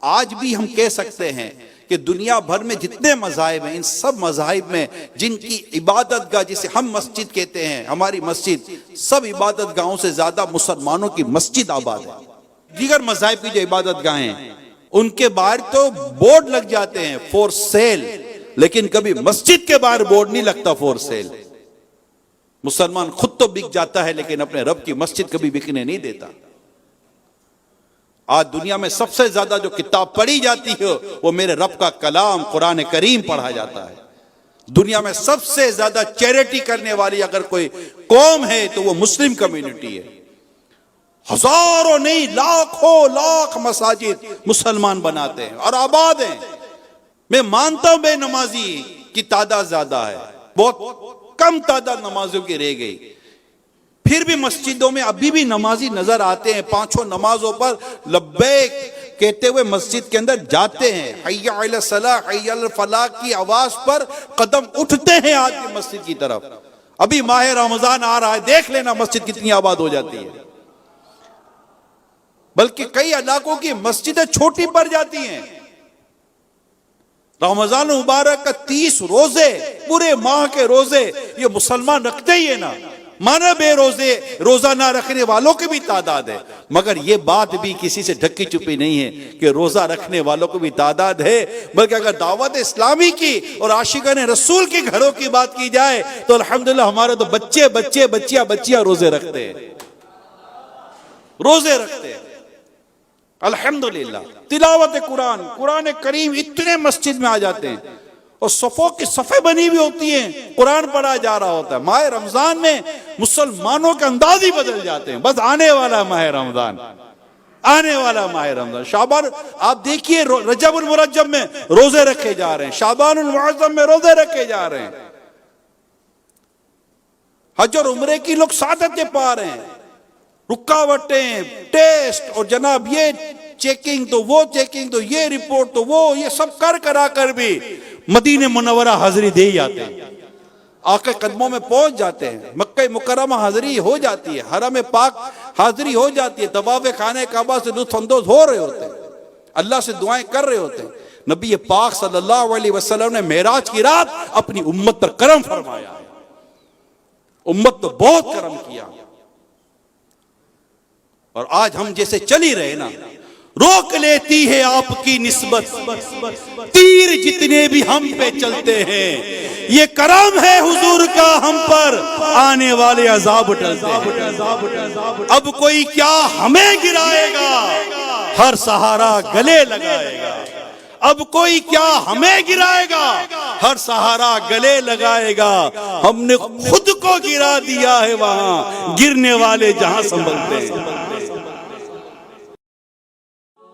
آج بھی ہم کہہ سکتے ہیں کہ دنیا بھر میں جتنے مذاہب ہیں، ان سب مذاہب میں جن کی عبادت گاہ جسے ہم مسجد کہتے ہیں، ہماری مسجد، سب عبادت گاہوں سے زیادہ مسلمانوں کی مسجد آباد ہے۔ دیگر مذاہب کی جو عبادت گاہیں ہیں ان کے باہر تو بورڈ لگ جاتے ہیں فور سیل، لیکن کبھی مسجد کے باہر بورڈ نہیں لگتا فور سیل۔ مسلمان خود تو بک جاتا ہے لیکن اپنے رب کی مسجد کبھی بکنے نہیں دیتا۔ آج دنیا میں سب سے زیادہ جو کتاب پڑھی جاتی ہے وہ میرے رب کا کلام قرآن کریم پڑھا جاتا ہے۔ دنیا میں سب سے زیادہ چیریٹی کرنے والی اگر کوئی قوم ہے تو وہ مسلم کمیونٹی ہے۔ ہزاروں نہیں لاکھوں لاکھ مساجد مسلمان بناتے ہیں اور آباد ہیں۔ میں مانتا ہوں بے نمازی کی تعداد زیادہ ہے، بہت کم تعداد نمازوں کی رہ گئی، پھر بھی مسجدوں میں ابھی بھی نمازی نظر آتے ہیں، پانچوں نمازوں پر لبیک کہتے ہوئے مسجد کے اندر جاتے ہیں، حی علی الصلاح حی علی الفلاح کی آواز پر قدم اٹھتے ہیں آج کی مسجد کی طرف۔ ابھی ماہ رمضان آ رہا ہے، دیکھ لینا مسجد کتنی آباد ہو جاتی ہے۔ بلکہ کئی علاقوں کی مسجدیں چھوٹی پڑ جاتی ہیں۔ رمضان مبارک کا 30 روزے، پورے ماہ کے روزے یہ مسلمان رکھتے ہی ہے نا، مانا بے روزہ نہ رکھنے والوں کی بھی تعداد ہے، مگر یہ بات بھی کسی سے ڈھکی چھپی نہیں ہے کہ روزہ رکھنے والوں کو بھی تعداد ہے۔ بلکہ اگر دعوت اسلامی کی اور عاشقان رسول کے گھروں کی بات کی جائے تو الحمدللہ ہمارے تو بچیاں روزے رکھتے ہیں، روزے رکھتے ہیں الحمدللہ۔ تلاوت قرآن کریم اتنے مسجد میں آ جاتے ہیں اور صفوں کی صفیں بنی ہوئی ہوتی ہیں، قرآن پڑھا جا رہا ہوتا ہے۔ ماہ رمضان میں مسلمانوں کے انداز ہی بدل جاتے ہیں، بس آنے والا ماہ رمضان، آنے والا ماہ رمضان۔ شعبان آپ دیکھیے، رجب المرجب میں روزے رکھے جا رہے ہیں، شعبان المعظم میں روزے رکھے جا رہے ہیں، حج اور عمرے کی لوگ سعادتیں پا رہے ہیں، رکاوٹیں، ٹیسٹ اور جناب یہ چیکنگ تو وہ چیکنگ تو یہ رپورٹ تو وہ، یہ سب کرا کر بھی مدینہ منورہ حاضری دے ہی آتے ہیں، آقا قدموں میں پہنچ جاتے ہیں، مکہ مکرمہ حاضری ہو جاتی ہے، حرم پاک حاضری ہو جاتی ہے، طواف خانہ کعبہ سے لطف اندوز ہو رہے ہوتے ہیں، اللہ سے دعائیں کر رہے ہوتے ہیں۔ نبی پاک صلی اللہ علیہ وسلم نے معراج کی رات اپنی امت پر کرم فرمایا، امت تو بہت کرم کیا، اور آج ہم جیسے چل ہی رہے نا، روک لیتی ہے آپ کی نسبت تیر جتنے بھی ہم پہ چلتے ہیں، یہ کرم ہے حضور کا ہم پر، آنے والے عذاب ٹلتے ہیں۔ اب کوئی کیا ہمیں گرائے گا، ہر سہارا گلے لگائے گا، اب کوئی کیا ہمیں گرائے گا، ہر سہارا گلے لگائے گا، ہم نے خود کو گرا دیا ہے وہاں گرنے والے جہاں سنبھلتے ہیں۔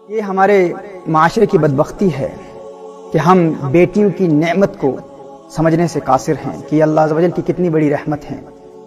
یہ ہمارے معاشرے کی بدبختی ہے کہ ہم بیٹیوں کی نعمت کو سمجھنے سے قاصر ہیں کہ اللہ عز و جل کی کتنی بڑی رحمت ہے۔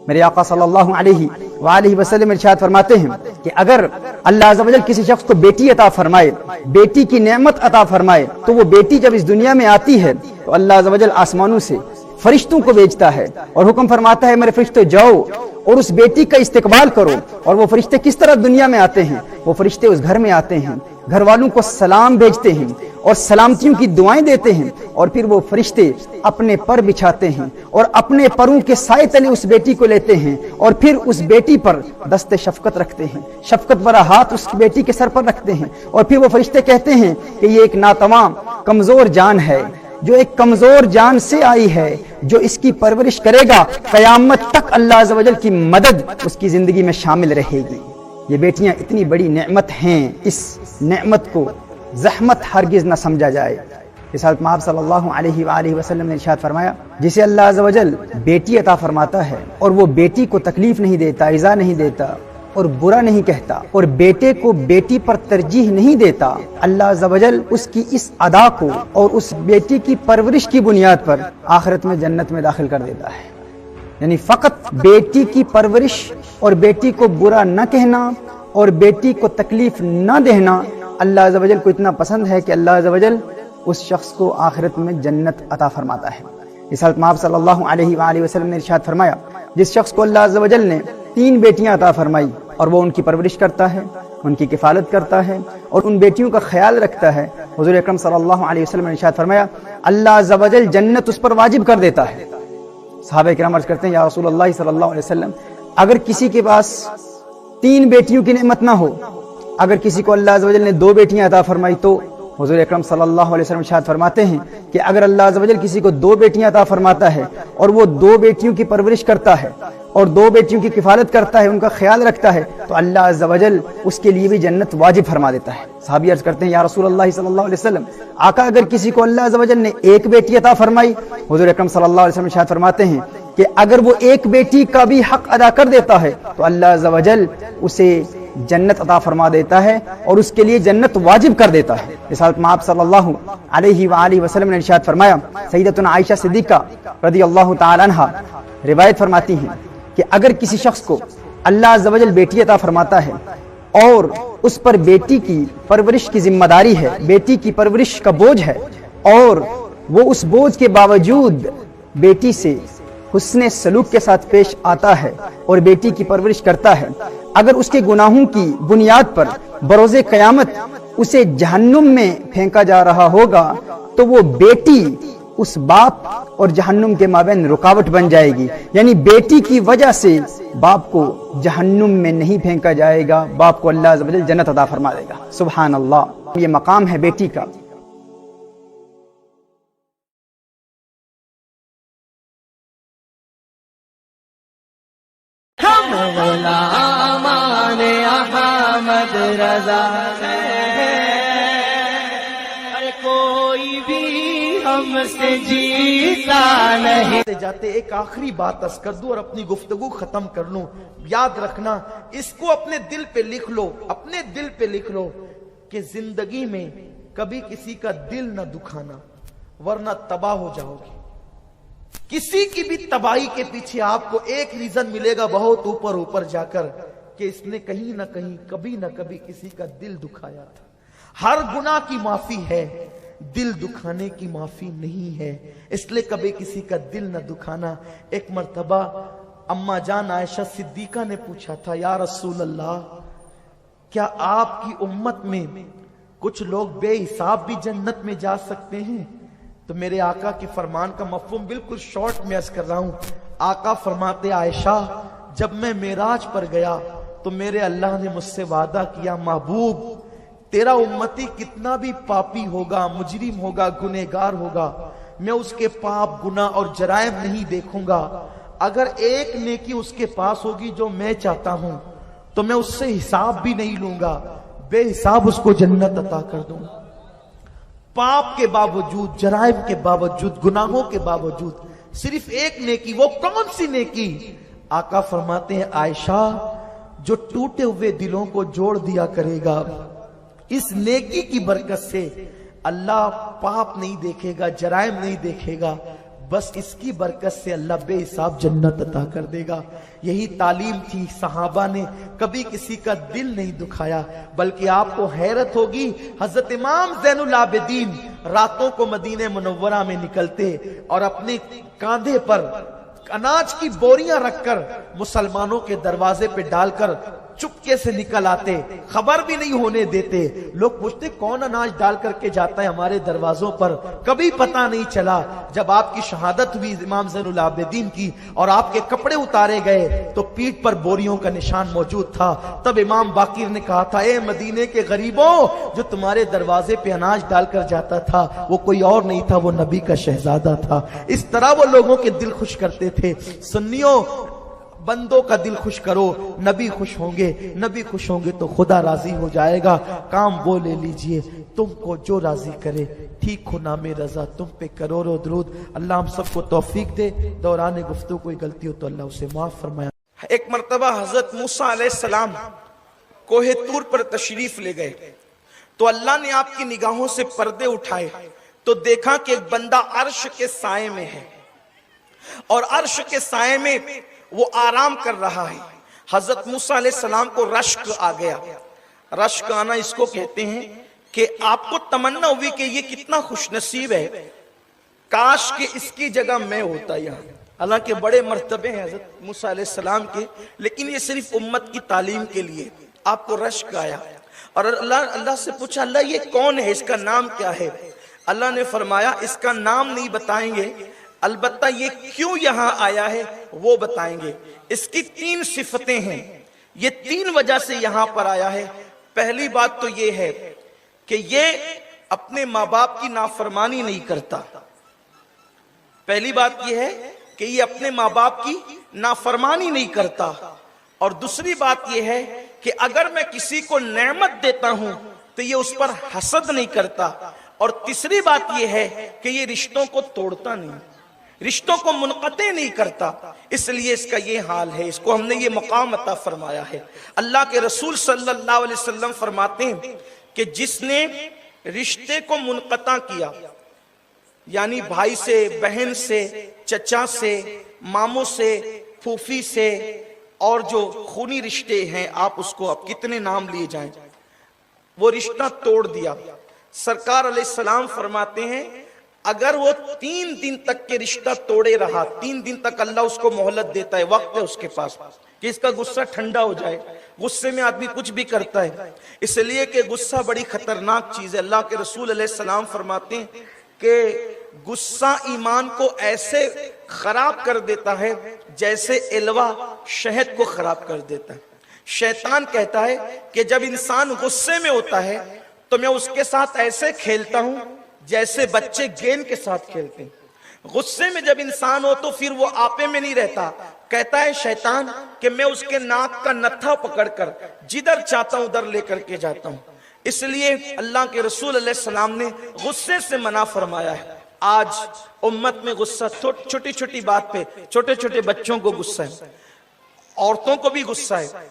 میرے آقا صلی اللہ علیہ وآلہ وسلم ارشاد فرماتے ہیں کہ اگر اللہ عز و جل کسی شخص کو بیٹی عطا فرمائے، بیٹی کی نعمت عطا فرمائے، تو وہ بیٹی جب اس دنیا میں آتی ہے تو اللہ عز و جل آسمانوں سے فرشتوں کو بھیجتا ہے اور حکم فرماتا ہے میرے فرشتوں جاؤ اور اس بیٹی کا استقبال کرو۔ اور وہ فرشتے کس طرح دنیا میں آتے ہیں؟ وہ فرشتے اس گھر میں آتے ہیں، گھر والوں کو سلام بھیجتے ہیں اور سلامتیوں کی دعائیں دیتے ہیں، اور پھر وہ فرشتے اپنے پر بچھاتے ہیں اور اپنے پروں کے سائے تلے اس بیٹی کو لیتے ہیں اور پھر اس بیٹی پر دست شفقت رکھتے ہیں، شفقت بھرا ہاتھ اس بیٹی کے سر پر رکھتے ہیں، اور پھر وہ فرشتے کہتے ہیں کہ یہ ایک ناتواں کمزور جان ہے جو ایک کمزور جان سے آئی ہے، جو اس کی پرورش کرے گا قیامت تک اللہ عز و جل کی مدد اس کی زندگی میں شامل رہے گی۔ یہ بیٹیاں اتنی بڑی نعمت ہیں، اس نعمت کو زحمت ہرگز نہ سمجھا جائے۔ رسالت مآب صلی اللہ علیہ وآلہ وسلم نے ارشاد فرمایا، جسے اللہ عز و جل بیٹی عطا فرماتا ہے اور وہ بیٹی کو تکلیف نہیں دیتا، ایذا نہیں دیتا اور برا نہیں کہتا، اور بیٹے کو بیٹی پر ترجیح نہیں دیتا، اللہ عز و جل اس کی اس ادا کو اور اس بیٹی کی پرورش کی بنیاد پر آخرت میں جنت میں داخل کر دیتا ہے۔ یعنی فقط بیٹی کی پرورش اور بیٹی کو برا نہ کہنا اور بیٹی کو تکلیف نہ دینا اللہ عز و جل کو اتنا پسند ہے کہ اللہ عز و جل اس شخص کو آخرت میں جنت عطا فرماتا ہے۔ رسالت مآب صلی اللہ علیہ وآلہ وسلم نے ارشاد فرمایا، جس شخص کو اللہ عز و جل نے 3 بیٹیاں عطا فرمائی اور وہ ان کی پرورش کرتا ہے ان کی کفالت کرتا ہے اور ان بیٹیوں کا خیال رکھتا ہے۔ حضور اکرم صلی اللہ علیہ وسلم نے ارشاد فرمایا اللہ عز و جل جنت اس پر واجب کر دیتا ہے۔ صحابہ کرام عرض کرتے ہیں یا رسول اللہ صلی اللہ علیہ وسلم اگر کسی کے پاس 3 بیٹیوں کی نعمت نہ ہو، اگر کسی کو اللہ عز و جل نے 2 بیٹیاں عطا فرمائی تو حضور اکرم صلی اللہ علیہ وسلم ارشاد فرماتے ہیں کہ اگر اللہ عز و جل کسی کو 2 بیٹیاں عطا فرماتا ہے اور وہ 2 بیٹیوں کی پرورش کرتا ہے اور 2 بیٹیوں کی کفالت کرتا ہے، ان کا خیال رکھتا ہے، تو اللہ عز و جل اس کے لیے بھی جنت واجب فرما دیتا ہے۔ صحابی عرض کرتے ہیں یا رسول اللہ صلی اللہ علیہ وسلم آقا اگر کسی کو اللہ عز و جل نے 1 بیٹی عطا فرمائی، حضور اکرم صلی اللہ علیہ وسلم ارشاد فرماتے ہیں کہ اگر وہ 1 بیٹی کا بھی حق ادا کر دیتا ہے تو اللہ عز و جل اسے جنت عطا فرما دیتا ہے اور اس کے لیے جنت واجب کر دیتا ہے۔ اس حالت میں آپ صلی اللہ علیہ وآلہ وسلم نے ارشاد فرمایا، سیدتنا عائشہ صدیقہ رضی اللہ تعالی عنہا روایت فرماتی ہیں کہ اگر کسی شخص کو اللہ عز و جل بیٹی عطا فرماتا ہے اور اس پر بیٹی کی پرورش کی ذمہ داری ہے، بیٹی کی پرورش کا بوجھ ہے، اور وہ اس بوجھ کے باوجود بیٹی سے حسن سلوک کے ساتھ پیش آتا ہے اور بیٹی کی پرورش کرتا ہے، اگر اس کے گناہوں کی بنیاد پر بروز قیامت اسے جہنم میں پھینکا جا رہا ہوگا تو وہ بیٹی اس باپ اور جہنم کے مابین رکاوٹ بن جائے گی، یعنی بیٹی کی وجہ سے باپ کو جہنم میں نہیں پھینکا جائے گا، باپ کو اللہ عز و جل جنت عطا فرما دے گا۔ سبحان اللہ، یہ مقام ہے بیٹی کا۔ کوئی بھی ہم سے جیتا نہیں۔ جاتے ایک آخری بات عرض کر دوں اور اپنی گفتگو ختم کر لوں۔ یاد رکھنا، اس کو اپنے دل پہ لکھ لو، اپنے دل پہ لکھ لو کہ زندگی میں کبھی کسی کا دل نہ دکھانا ورنہ تباہ ہو جاؤ گے۔ کسی کی بھی تباہی کے پیچھے آپ کو ایک ریزن ملے گا بہت اوپر اوپر جا کر کہ اس نے کہیں نہ کہیں کبھی نہ کبھی کسی کا دل دکھایا تھا۔ ہر گناہ کی معافی ہے، دل دکھانے کی معافی نہیں ہے، اس لیے کبھی کسی کا دل نہ دکھانا۔ ایک مرتبہ اما جان عائشہ صدیقہ نے پوچھا تھا یا رسول اللہ کیا آپ کی امت میں کچھ لوگ بے حساب بھی جنت میں جا سکتے ہیں؟ تو میرے آقا کے فرمان کا مفہوم بالکل شارٹ میں عرض کر رہا ہوں۔ آقا فرماتے عائشہ جب میں معراج پر گیا تو میرے اللہ نے مجھ سے وعدہ کیا محبوب تیرا امتی کتنا بھی پاپی ہوگا، مجرم ہوگا، گنہگار ہوگا، میں اس کے پاپ گناہ اور جرائم نہیں دیکھوں گا، اگر ایک نیکی اس کے پاس ہوگی جو میں چاہتا ہوں تو میں اس سے حساب بھی نہیں لوں گا، بے حساب اس کو جنت عطا کر دوں۔ پاپ کے باوجود، جرائم کے باوجود، گناہوں کے باوجود صرف ایک نیکی، وہ کون سی نیکی؟ آقا فرماتے ہیں عائشہ جو ٹوٹے ہوئے دلوں کو جوڑ دیا کرے گا، اس نیکی کی برکت سے اللہ پاپ نہیں دیکھے گا، جرائم نہیں دیکھے گا، بس اس کی برکت سے اللہ بے حساب جنت عطا کر دے گا۔ یہی تعلیم تھی، صحابہ نے کبھی کسی کا دل نہیں دکھایا، بلکہ آپ کو حیرت ہوگی حضرت امام زین العابدین راتوں کو مدینہ منورہ میں نکلتے اور اپنے کاندھے پر اناج کی بوریاں رکھ کر مسلمانوں کے دروازے پہ ڈال کر چپکے سے نکل آتے، خبر بھی نہیں ہونے دیتے۔ لوگ پوچھتے کون اناج ڈال کر کے جاتا ہے ہمارے دروازوں پر؟ کبھی پتہ نہیں چلا۔ جب آپ کی شہادت ہوئی امام زین العابدین کی اور آپ کے کپڑے اتارے گئے تو پیٹھ پر بوریوں کا نشان موجود تھا، تب امام باقر نے کہا تھا اے مدینے کے غریبوں، جو تمہارے دروازے پہ اناج ڈال کر جاتا تھا وہ کوئی اور نہیں تھا، وہ نبی کا شہزادہ تھا۔ اس طرح وہ لوگوں کے دل خوش کرتے تھے۔ سنیوں، بندوں کا دل خوش کرو، نبی خوش ہوں گے، نبی خوش ہوں گے تو خدا راضی ہو جائے گا۔ کام وہ لے لیجئے تم کو جو راضی کرے، ٹھیک ہو نام رضا، تم پہ کروڑوں درود۔ اللہ ہم سب کو توفیق دے، دوران گفتگو کوئی غلطی ہو تو اللہ اسے معاف فرمایا۔ ایک مرتبہ حضرت موسیٰ علیہ السلام کوہ طور پر تشریف لے گئے تو اللہ نے آپ کی نگاہوں سے پردے اٹھائے تو دیکھا کہ ایک بندہ عرش کے سائے میں ہے اور عرش کے سائے میں وہ آرام کر رہا ہے۔ حضرت موسیٰ علیہ السلام کو رشک آ گیا۔ رشک آنا اس کو کہتے ہیں کہ آپ کو تمنا ہوئی کہ یہ کتنا خوش نصیب ہے، کاش کہ اس کی جگہ میں ہوتا یہاں۔ حالانکہ بڑے مرتبے ہیں حضرت موسیٰ علیہ السلام کے، لیکن یہ صرف امت کی تعلیم کے لیے۔ آپ کو رشک آیا اور اللہ سے پوچھا اللہ یہ کون ہے، اس کا نام کیا ہے؟ اللہ نے فرمایا اس کا نام نہیں بتائیں گے، البتہ یہ کیوں یہاں آیا ہے وہ بتائیں گے۔ اس کی 3 صفتیں ہیں، یہ 3 وجہ سے یہاں پر آیا ہے۔ پہلی بات تو یہ ہے کہ یہ اپنے ماں باپ کی نافرمانی نہیں کرتا۔ پہلی بات یہ ہے کہ یہ اپنے ماں باپ کی نافرمانی نہیں کرتا، اور دوسری بات یہ ہے کہ اگر میں کسی کو نعمت دیتا ہوں تو یہ اس پر حسد نہیں کرتا، اور تیسری بات یہ ہے کہ یہ رشتوں کو توڑتا نہیں، رشتوں کو منقطع نہیں کرتا، اس لیے اس کا یہ حال ہے، اس کو ہم نے یہ مقام عطا فرمایا ہے۔ اللہ کے رسول صلی اللہ علیہ وسلم فرماتے ہیں کہ جس نے رشتے کو منقطع کیا، یعنی بھائی سے، بہن سے، چچا سے، ماموں سے، پھوپھی سے، اور جو خونی رشتے ہیں آپ اس کو اب کتنے نام لیے جائیں، وہ رشتہ توڑ دیا، سرکار علیہ السلام فرماتے ہیں اگر وہ 3 دن تک کے رشتہ توڑے رہا، 3 دن تک اللہ اس کو مہلت دیتا ہے، وقت ہے اس کے پاس کہ اس کا غصہ ٹھنڈا ہو جائے۔ غصے میں آدمی کچھ بھی کرتا ہے، اس لیے کہ غصہ بڑی خطرناک چیز ہے۔ اللہ کے رسول علیہ السلام فرماتے ہیں کہ غصہ ایمان کو ایسے خراب کر دیتا ہے جیسے الوا شہد کو خراب کر دیتا ہے۔ شیطان کہتا ہے کہ جب انسان غصے میں ہوتا ہے تو میں اس کے ساتھ ایسے کھیلتا ہوں جیسے بچے گیند کے ساتھ کھیلتے ہیں۔ غصے میں جب انسان ہو تو پھر وہ آپے میں نہیں رہتا، کہتا ہے شیطان کہ میں اس کے ناک کا نتھا پکڑ کر جدھر چاہتا ہوں ادھر لے کر کے جاتا ہوں۔ اس لیے اللہ کے رسول علیہ السلام نے غصے سے منع فرمایا ہے۔ آج امت میں غصہ چھوٹی چھوٹی بات پہ، چھوٹے چھوٹے بچوں کو غصہ ہے، عورتوں کو بھی غصہ ہے۔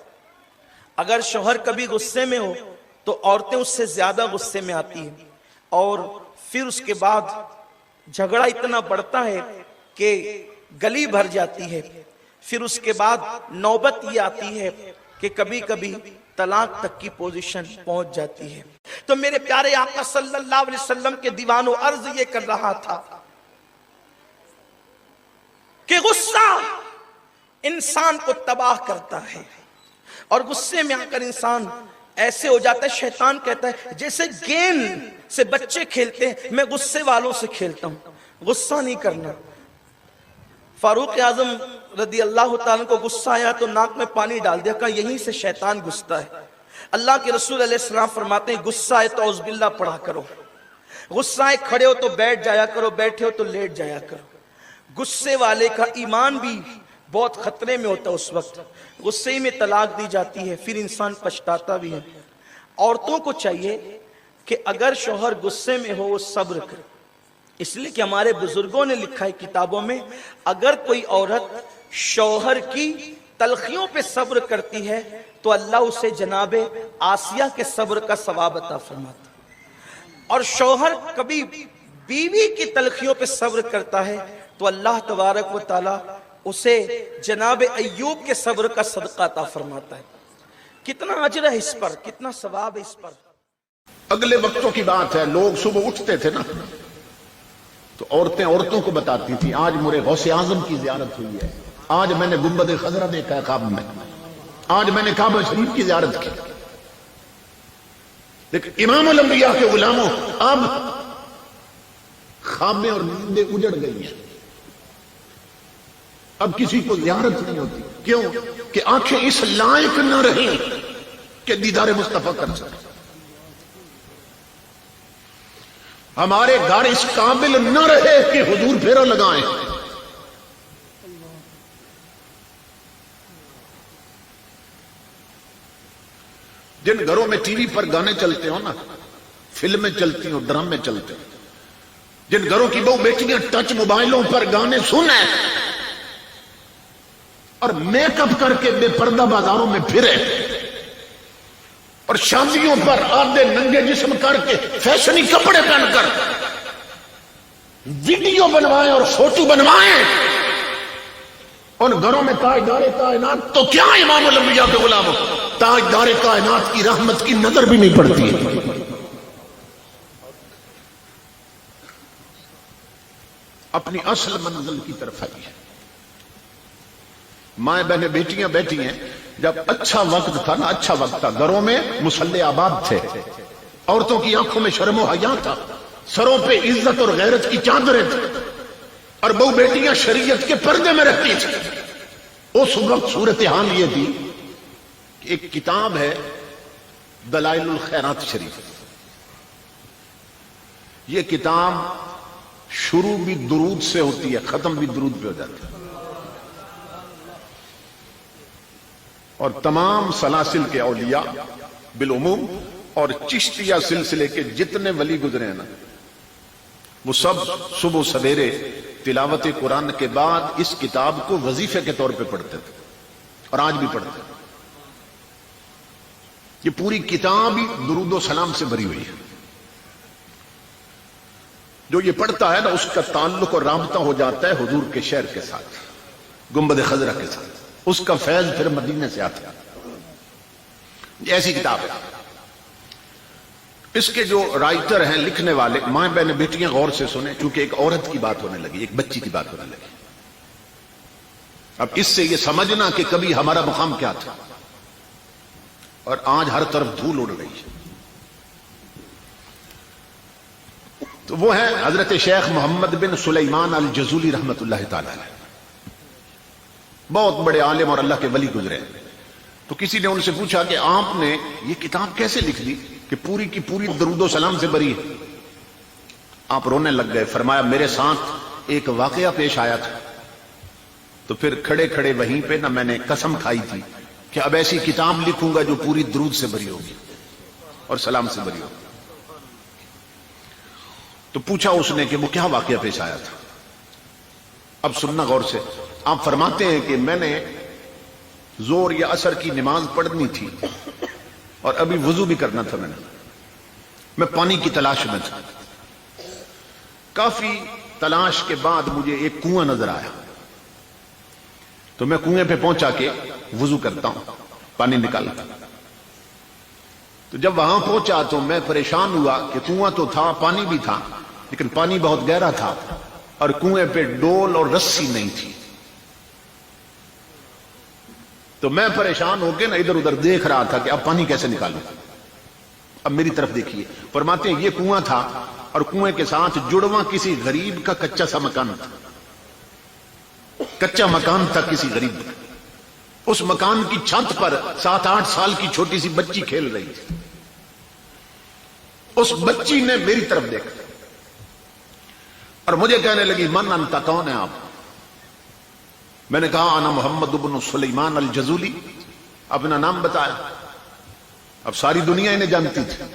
اگر شوہر کبھی غصے میں ہو تو عورتیں اس سے زیادہ غصے میں آتی ہیں، اور پھر اس کے بعد جھگڑا اتنا بڑھتا ہے کہ گلی بھر جاتی ہے۔ پھر اس کے بعد نوبت یہ آتی ہے کہ کبھی کبھی طلاق تک کی پوزیشن پہنچ جاتی ہے۔ تو میرے پیارے آقا صلی اللہ علیہ وسلم کے دیوان و عرض یہ کر رہا تھا کہ غصہ انسان کو تباہ کرتا ہے، اور غصے میں آ کر انسان ایسے ہو جاتا ہے، شیطان کہتا ہے جیسے گیند سے بچے کھیلتے ہیں میں غصے والوں سے کھیلتا ہوں۔ غصہ نہیں کرنا۔ فاروق اعظم رضی اللہ تعالیٰ کو غصہ آیا تو ناک میں پانی ڈال دیا، کہا یہیں سے شیطان گھستا ہے۔ اللہ کے رسول علیہ السلام فرماتے ہیں غصہ آئے تو اعوذ باللہ پڑھا کرو، غصہ آئے کھڑے ہو تو بیٹھ جایا کرو، بیٹھے ہو تو لیٹ جایا کرو۔ غصے والے کا ایمان بھی بہت خطرے میں ہوتا ہے، اس وقت غصے میں طلاق دی جاتی ہے، پھر انسان پچھتاتا بھی ہے۔ عورتوں کو چاہیے کہ اگر شوہر غصے میں ہو وہ صبر کرے، اس لیے کہ ہمارے بزرگوں نے لکھا ہے کتابوں میں اگر کوئی عورت شوہر کی تلخیوں پہ صبر کرتی ہے تو اللہ اسے جناب آسیہ کے صبر کا ثواب عطا فرماتا ہے، اور شوہر کبھی بیوی کی تلخیوں پہ صبر کرتا ہے تو اللہ تبارک و تعالی اسے جناب ایوب کے صبر کا صدقہ عطا فرماتا ہے۔ کتنا اجر ہے اس پر، کتنا ثواب ہے اس پر۔ اگلے وقتوں کی بات ہے، لوگ صبح اٹھتے تھے نا تو عورتیں عورتوں کو بتاتی تھی آج میرے غوث اعظم کی زیارت ہوئی ہے، آج میں نے گنبد خضرا دیکھا ہے خواب میں، آج میں نے کعبہ شریف کی زیارت کی۔ لیکن امام الانبیاء کے غلاموں اب خوابیں اور نیندیں اجڑ گئی ہیں، اب کسی کو زیارت نہیں ہوتی۔ کیوں؟ کہ آنکھیں اس لائق نہ رہیں کہ دیدار مصطفیٰ کر سکیں، ہمارے گھر اس قابل نہ رہے کہ حضور پھیرا لگائیں۔ جن گھروں میں ٹی وی پر گانے چلتے ہو نا، فلمیں چلتی ہوں، ڈرامے چلتے ہیں، جن گھروں کی بہو بیٹیاں ٹچ موبائلوں پر گانے سنیں اور میک اپ کر کے بے پردہ بازاروں میں پھرے، اور شادیوں پر آدھے ننگے جسم کر کے فیشنی کپڑے پہن کر ویڈیو بنوائیں اور فوٹو بنوائیں، ان گھروں میں تاجدار کائنات، تو کیا امام الانبیاء کے غلاموں تاجدار کائنات کی رحمت کی نظر بھی نہیں پڑتی ہے۔ اپنی اصل منزل کی طرف آئیے۔ مائیں بہنیں بیٹیاں بیٹھی ہیں، جب اچھا وقت تھا نا، اچھا وقت تھا، گھروں میں مصلے آباد تھے، عورتوں کی آنکھوں میں شرم و حیا تھا، سروں پہ عزت اور غیرت کی چادریں تھیں، اور بہو بیٹیاں شریعت کے پردے میں رہتی تھیں۔ اس وقت صورتحال یہ تھی کہ ایک کتاب ہے دلائل الخیرات شریف، یہ کتاب شروع بھی درود سے ہوتی ہے، ختم بھی درود پہ ہو جاتی ہے، اور تمام سلاسل کے اولیاء بالعموم اور چشتیہ سلسلے کے جتنے ولی گزرے ہیں نا، وہ سب صبح سویرے تلاوت قرآن کے بعد اس کتاب کو وظیفے کے طور پہ پڑھتے تھے، اور آج بھی پڑھتے ہیں۔ یہ پوری کتاب ہی درود و سلام سے بھری ہوئی ہے۔ جو یہ پڑھتا ہے نا، اس کا تعلق اور رابطہ ہو جاتا ہے حضور کے شہر کے ساتھ، گنبد خضرا کے ساتھ، اس کا فیض پھر مدینے سے آتا ہے۔ یہ ایسی کتاب ہے۔ اس کے جو رائٹر ہیں، لکھنے والے، ماں بہن بیٹیاں غور سے سنیں، چونکہ ایک عورت کی بات ہونے لگی، ایک بچی کی بات ہونے لگی۔ اب اس سے یہ سمجھنا کہ کبھی ہمارا مقام کیا تھا، اور آج ہر طرف دھول اڑ رہی ہے۔ تو وہ ہے حضرت شیخ محمد بن سلیمان الجزولی رحمت اللہ تعالی علیہ، بہت بڑے عالم اور اللہ کے ولی گزرے۔ تو کسی نے ان سے پوچھا کہ آپ نے یہ کتاب کیسے لکھ دی کہ پوری کی پوری درود و سلام سے بری ہے؟ آپ رونے لگ گئے، فرمایا میرے ساتھ ایک واقعہ پیش آیا تھا، تو پھر کھڑے کھڑے وہیں پہ نہ میں نے قسم کھائی تھی کہ اب ایسی کتاب لکھوں گا جو پوری درود سے بری ہوگی اور سلام سے بری ہوگی۔ تو پوچھا اس نے کہ وہ کیا واقعہ پیش آیا تھا؟ اب سننا غور سے۔ آپ فرماتے ہیں کہ میں نے زور یا عصر کی نماز پڑھنی تھی اور ابھی وضو بھی کرنا تھا، میں پانی کی تلاش میں تھا۔ کافی تلاش کے بعد مجھے ایک کنواں نظر آیا، تو میں کنویں پہ پہنچا کے وضو کرتا ہوں، پانی نکالتا۔ تو جب وہاں پہنچا تو میں پریشان ہوا کہ کنواں تو تھا، پانی بھی تھا، لیکن پانی بہت گہرا تھا اور کنویں پہ ڈول اور رسی نہیں تھی۔ تو میں پریشان ہو کے نا ادھر ادھر دیکھ رہا تھا کہ اب پانی کیسے نکالوں۔ اب میری طرف دیکھیے، فرماتے ہیں یہ کنواں تھا اور کنویں کے ساتھ جڑواں کسی غریب کا کچا سا مکان تھا، کچا مکان تھا کسی غریب کا۔ اس مکان کی چھت پر 7-8 سال کی چھوٹی سی بچی کھیل رہی تھی۔ اس بچی نے میری طرف دیکھا اور مجھے کہنے لگی من انت، کون ہے آپ؟ میں نے کہا انا محمد بن سلیمان الجزولی، اپنا نام بتایا۔ اب ساری دنیا انہیں جانتی تھی۔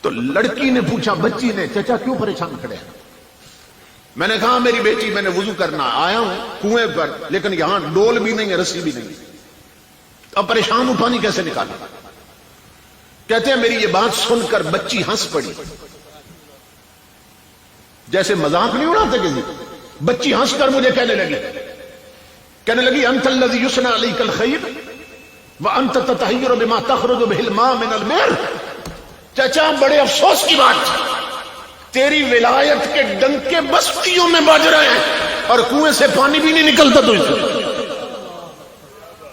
تو لڑکی نے پوچھا، بچی نے، چچا کیوں پریشان کھڑے ہیں؟ میں نے کہا میری بیٹی، میں نے وضو کرنا آیا ہوں کنویں پر، لیکن یہاں ڈول بھی نہیں ہے، رسی بھی نہیں ہے، اب پریشان ہوں، پانی کیسے نکالوں؟ کہتے ہیں میری یہ بات سن کر بچی ہنس پڑی، جیسے مذاق نہیں اڑاتے کسی، بچی ہنس کر مجھے کہنے لگی انت الذی یثنى علیک الخیر وانت تطہر بما تخرج به الماء من البئر۔ چچا بڑے افسوس کی بات، تیری ولایت کے ڈنکے بستیوں میں بج رہے ہیں اور کنویں سے پانی بھی نہیں نکلتا۔ تو اسے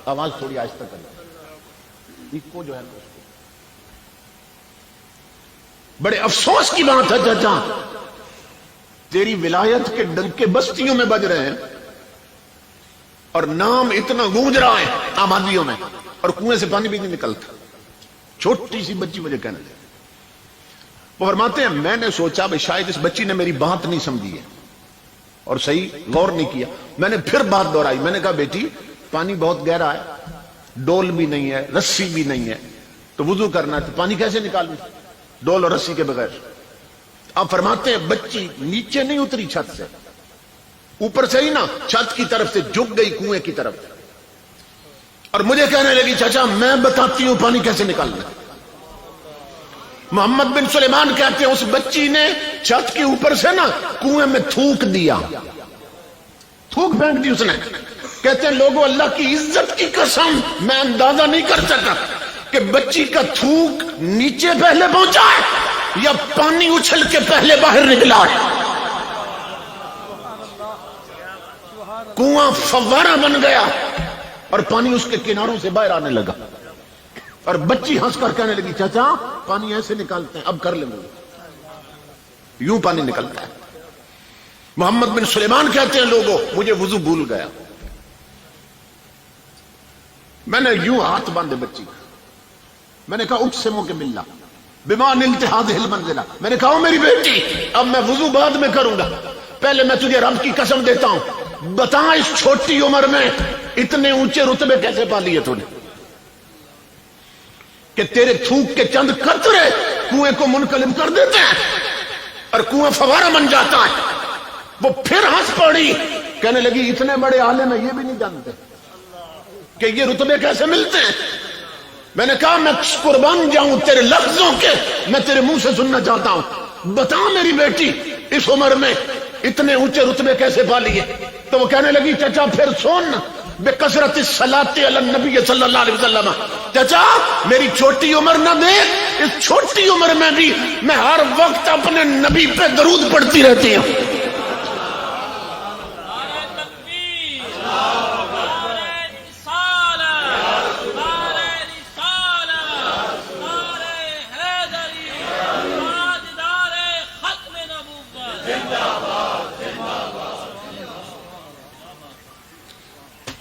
آواز تھوڑی آہستہ کریں، کو جو ہے بڑے افسوس کی بات ہے چچا، تیری ولایت کے ڈنکے بستیوں میں بج رہے ہیں اور نام اتنا گونج رہا ہے آبادیوں میں، اور کنویں سے پانی بھی نہیں نکلتا۔ چھوٹی سی بچی مجھے کہنے لگی۔ وہ فرماتے ہیں میں نے سوچا بھائی شاید اس بچی نے میری بات نہیں سمجھی ہے اور صحیح غور نہیں کیا۔ میں نے پھر بات دہرائی، میں نے کہا بیٹی پانی بہت گہرا ہے، ڈول بھی نہیں ہے، رسی بھی نہیں ہے، تو وضو کرنا ہے، تو پانی کیسے نکالوں ڈول اور رسی کے بغیر؟ آپ فرماتے ہیں بچی نیچے نہیں اتری چھت سے، اوپر سے ہی نا چھت کی طرف سے جھک گئی کنویں کی طرف، اور مجھے کہنے لگی چچا میں بتاتی ہوں پانی کیسے نکالنا۔ محمد بن سلیمان کہتے ہیں اس بچی نے چھت کے اوپر سے نا کنویں میں تھوک دیا، تھوک پھینک دی اس نے۔ کہتے ہیں لوگوں اللہ کی عزت کی قسم میں اندازہ نہیں کر سکا کہ بچی کا تھوک نیچے پہلے پہنچا ہے یا پانی اچھل کے پہلے باہر نکلا ہے۔ کنواں فوارہ بن گیا اور پانی اس کے کناروں سے باہر آنے لگا، اور بچی ہنس کر کہنے لگی چچا پانی ایسے نکالتے ہیں، اب کر لیں گے، یوں پانی نکلتا ہے۔ محمد بن سلیمان کہتے ہیں لوگوں مجھے وضو بھول گیا، میں نے یوں ہاتھ باندھے بچی کا، میں نے کہا اقسم باللہ بما نلت هذه المنزلہ، میں نے کہا میری بیٹی اب میں وضو بعد میں کروں گا، پہلے میں تجھے رب کی قسم دیتا ہوں بتا اس چھوٹی عمر میں اتنے اونچے رتبے کیسے پا لیے تو نے کہ تیرے تھوک کے چند قطرے کنویں کو منقلب کر دیتے ہیں اور کنواں فوارہ بن جاتا ہے۔ وہ پھر ہنس پڑی، کہنے لگی اتنے بڑے عالم ہیں یہ بھی نہیں جانتے کہ یہ رتبے کیسے ملتے ہیں۔ میں نے کہا میں قربان جاؤں تیرے لفظوں کے، میں تیرے منہ سے سننا چاہتا ہوں، بتا میری بیٹی اس عمر میں اتنے اونچے رتبے کیسے پا لیے؟ تو وہ کہنے لگی چچا پھر سن، بکثرت الصلاۃ علی النبی صلی اللہ علیہ وسلم، چچا میری چھوٹی عمر نہ دیکھ، اس چھوٹی عمر میں بھی میں ہر وقت اپنے نبی پہ درود پڑھتی رہتی ہوں۔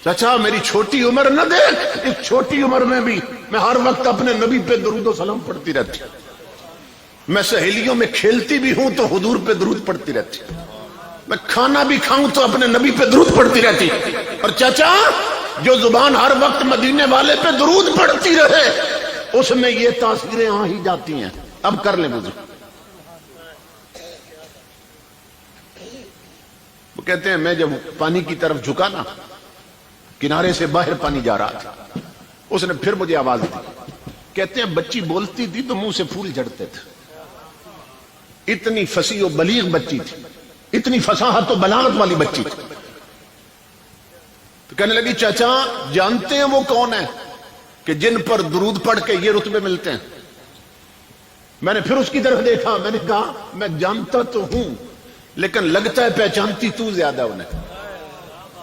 چچا میری چھوٹی عمر نہ دیکھ، اس چھوٹی عمر میں بھی میں ہر وقت اپنے نبی پہ درود و سلام پڑھتی رہتی ہوں، میں سہیلیوں میں کھیلتی بھی ہوں تو حضور پہ درود پڑھتی رہتی ہوں، میں کھانا بھی کھاؤں تو اپنے نبی پہ درود پڑھتی رہتی ہوں۔ اور چچا جو زبان ہر وقت مدینے والے پہ درود پڑھتی رہے اس میں یہ تاثیریں آ ہی جاتی ہیں۔ اب کر لیں وضو۔ وہ کہتے ہیں میں جب پانی کی طرف جھکا نا، کنارے سے باہر پانی جا رہا تھا، اس نے پھر مجھے آواز دی، کہتے ہیں بچی بولتی تھی تو منہ سے پھول جھڑتے تھے، اتنی فصیح و بلیغ بچی تھی، اتنی فصاحت و بلاغت والی بچی تھی۔ تو کہنے لگی چچا جانتے ہیں وہ کون ہے کہ جن پر درود پڑھ کے یہ رتبے ملتے ہیں؟ میں نے پھر اس کی طرف دیکھا، میں نے کہا میں جانتا تو ہوں لیکن لگتا ہے پہچانتی تو زیادہ انہیں،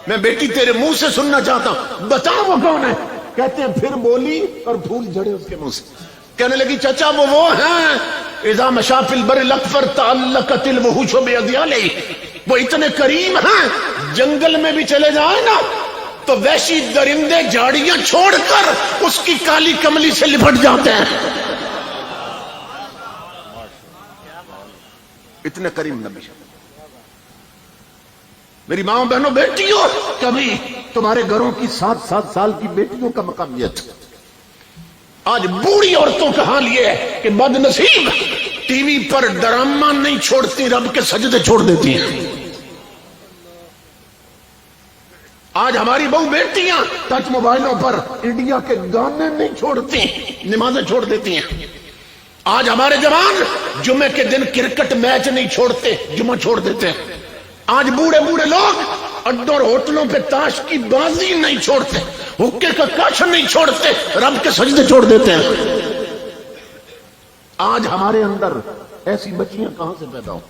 میں بیٹی تیرے منہ سے سننا چاہتا ہوں، بتا وہ کون ہے؟ کہتے ہیں پھر بولی اور پھول جھڑے اس کے منہ سے، کہنے لگی چچا وہ ہیں اذا مشى في البر الاكفر تعلقت الوحوش باذياله، وہ اتنے کریم ہیں جنگل میں بھی چلے جائیں نا تو وحشی درندے جھاڑیاں چھوڑ کر اس کی کالی کملی سے لپٹ جاتے ہیں، اتنے کریم نبی۔ میری ماں بہنوں بیٹیوں، کبھی تمہارے گھروں کی 7 سال کی بیٹیوں کا مقام یہ تھا۔ آج بوڑھی عورتوں کا حال یہ ہے کہ بد نصیب ٹی وی پر ڈرامہ نہیں چھوڑتی، رب کے سجدے چھوڑ دیتی ہیں۔ آج ہماری بہو بیٹیاں ٹچ موبائلوں پر انڈیا کے گانے نہیں چھوڑتی، نمازیں چھوڑ دیتی ہیں۔ آج ہمارے جوان جمعے کے دن کرکٹ میچ نہیں چھوڑتے، جمعہ چھوڑ دیتے ہیں۔ آج بوڑھے لوگ اڈوں اور ہوٹلوں پہ تاش کی بازی نہیں چھوڑتے، حقے کا کاش نہیں چھوڑتے، رب کے سجدے چھوڑ دیتے ہیں۔ آج ہمارے اندر ایسی بچیاں کہاں سے پیدا ہوں،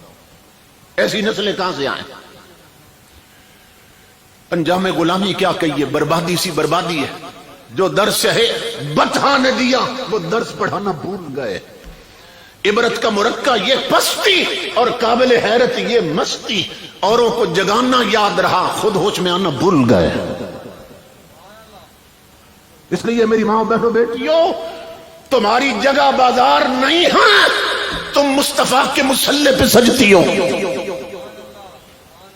ایسی نسلیں کہاں سے آئیں؟ انجام غلامی کیا کہیے، بربادی سی بربادی ہے۔ جو درس ہے بطحا نے دیا وہ درس پڑھانا بھول گئے۔ عبرت کا مرکہ یہ پستی اور قابل حیرت یہ مستی، اوروں کو جگانا یاد رہا، خود ہوش میں آنا بھول گئے۔ اس لیے میری ماں بہنوں بیٹیوں، تمہاری جگہ بازار نہیں ہے، تم مصطفیٰ کے مصلی پہ سجتی ہو۔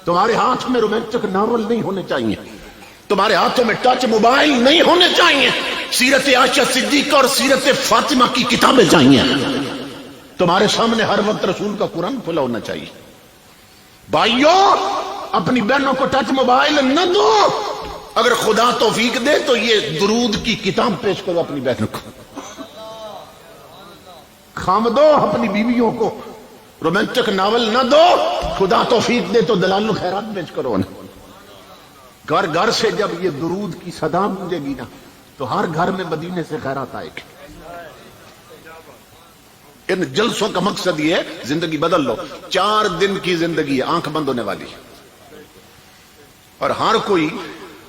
تمہارے ہاتھ میں رومانٹک ناول نہیں ہونے چاہیے، تمہارے ہاتھوں میں ٹچ موبائل نہیں ہونے چاہیے، سیرت عائشہ صدیقہ اور سیرت فاطمہ کی کتابیں چاہیے، تمہارے سامنے ہر وقت رسول کا قرآن کھلا ہونا چاہیے۔ بھائیوں اپنی بہنوں کو ٹچ موبائل نہ دو، اگر خدا توفیق دے تو یہ درود کی کتاب پیش کرو اپنی بہنوں کو، خام دو اپنی بیویوں کو، رومانٹک ناول نہ دو، خدا توفیق دے تو دلال الخیرات پیش کرو انہیں۔ گھر گھر سے جب یہ درود کی صدا گونجے گی نا تو ہر گھر میں مدینے سے خیرات آئے گی۔ ان جلسوں کا مقصد یہ ہے زندگی بدل لو۔ 4 دن کی زندگی آنکھ بند ہونے والی، اور ہر کوئی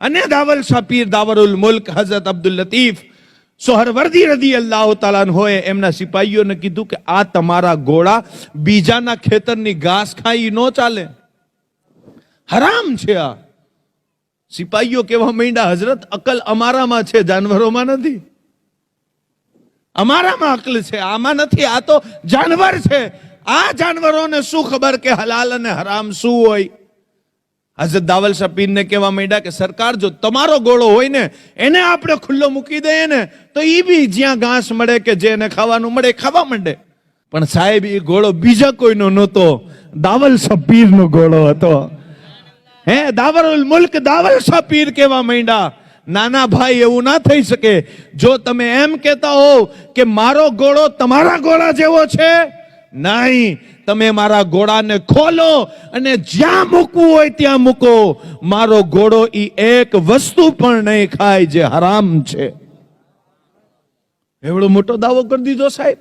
અને દાવલ શાહ પીર દાવરુલ મુલ્ક હઝરત અબ્દુલ લતીફ સોહરવર્દી રદિયલ્લાહુ તાલા અન્હોએ એમના સિપાહીઓને કીધું કે આ તમારા ઘોડા બીજાના ખેતરની ઘાસ ખાઈ ન ચાલે, હરામ છે આ. સિપાહીઓ કેવા માંડ્યા, હજરત અકલ અમારામાં છે, જાનવરોમાં નથી. અમારામાં અકલ છે, આમાં નથી. આ તો જાનવર છે. આ જાનવરોને શું ખબર કે હલાલ અને હરામ શું હોય? હઝરત દાવલ શાહ પીરને કહેવા માંડ્યા કે સરકાર, જો તમારો ઘોડો હોય ને એને આપણે ખુલ્લો મૂકી દઈએ ને તો એ બી જ્યાં ઘાસ મળે કે જેને ખાવાનું મળે ખાવા માંડે. પણ સાહેબ, એ ઘોડો બીજા કોઈનો નહોતો, દાવલ શાહ પીરનો ઘોડો હતો. હે દાવરુલ મુલ્ક દાવલ શાહ પીર કહેવા માંડ્યા, નાના ભાઈ એવું ના થઈ શકે. જો તમે એમ કહેતા હો કે મારો ઘોડો તમારા ઘોડા જેવો છે, નહીં, તમે મારા ઘોડાને ખોલો અને જ્યાં મૂકવું હોય ત્યાં મૂકો. મારો ઘોડો ઈ એક વસ્તુ પણ નહીં ખાય જે હરામ છે. એવડો મોટો દાવો કરી દીધો સાહેબ.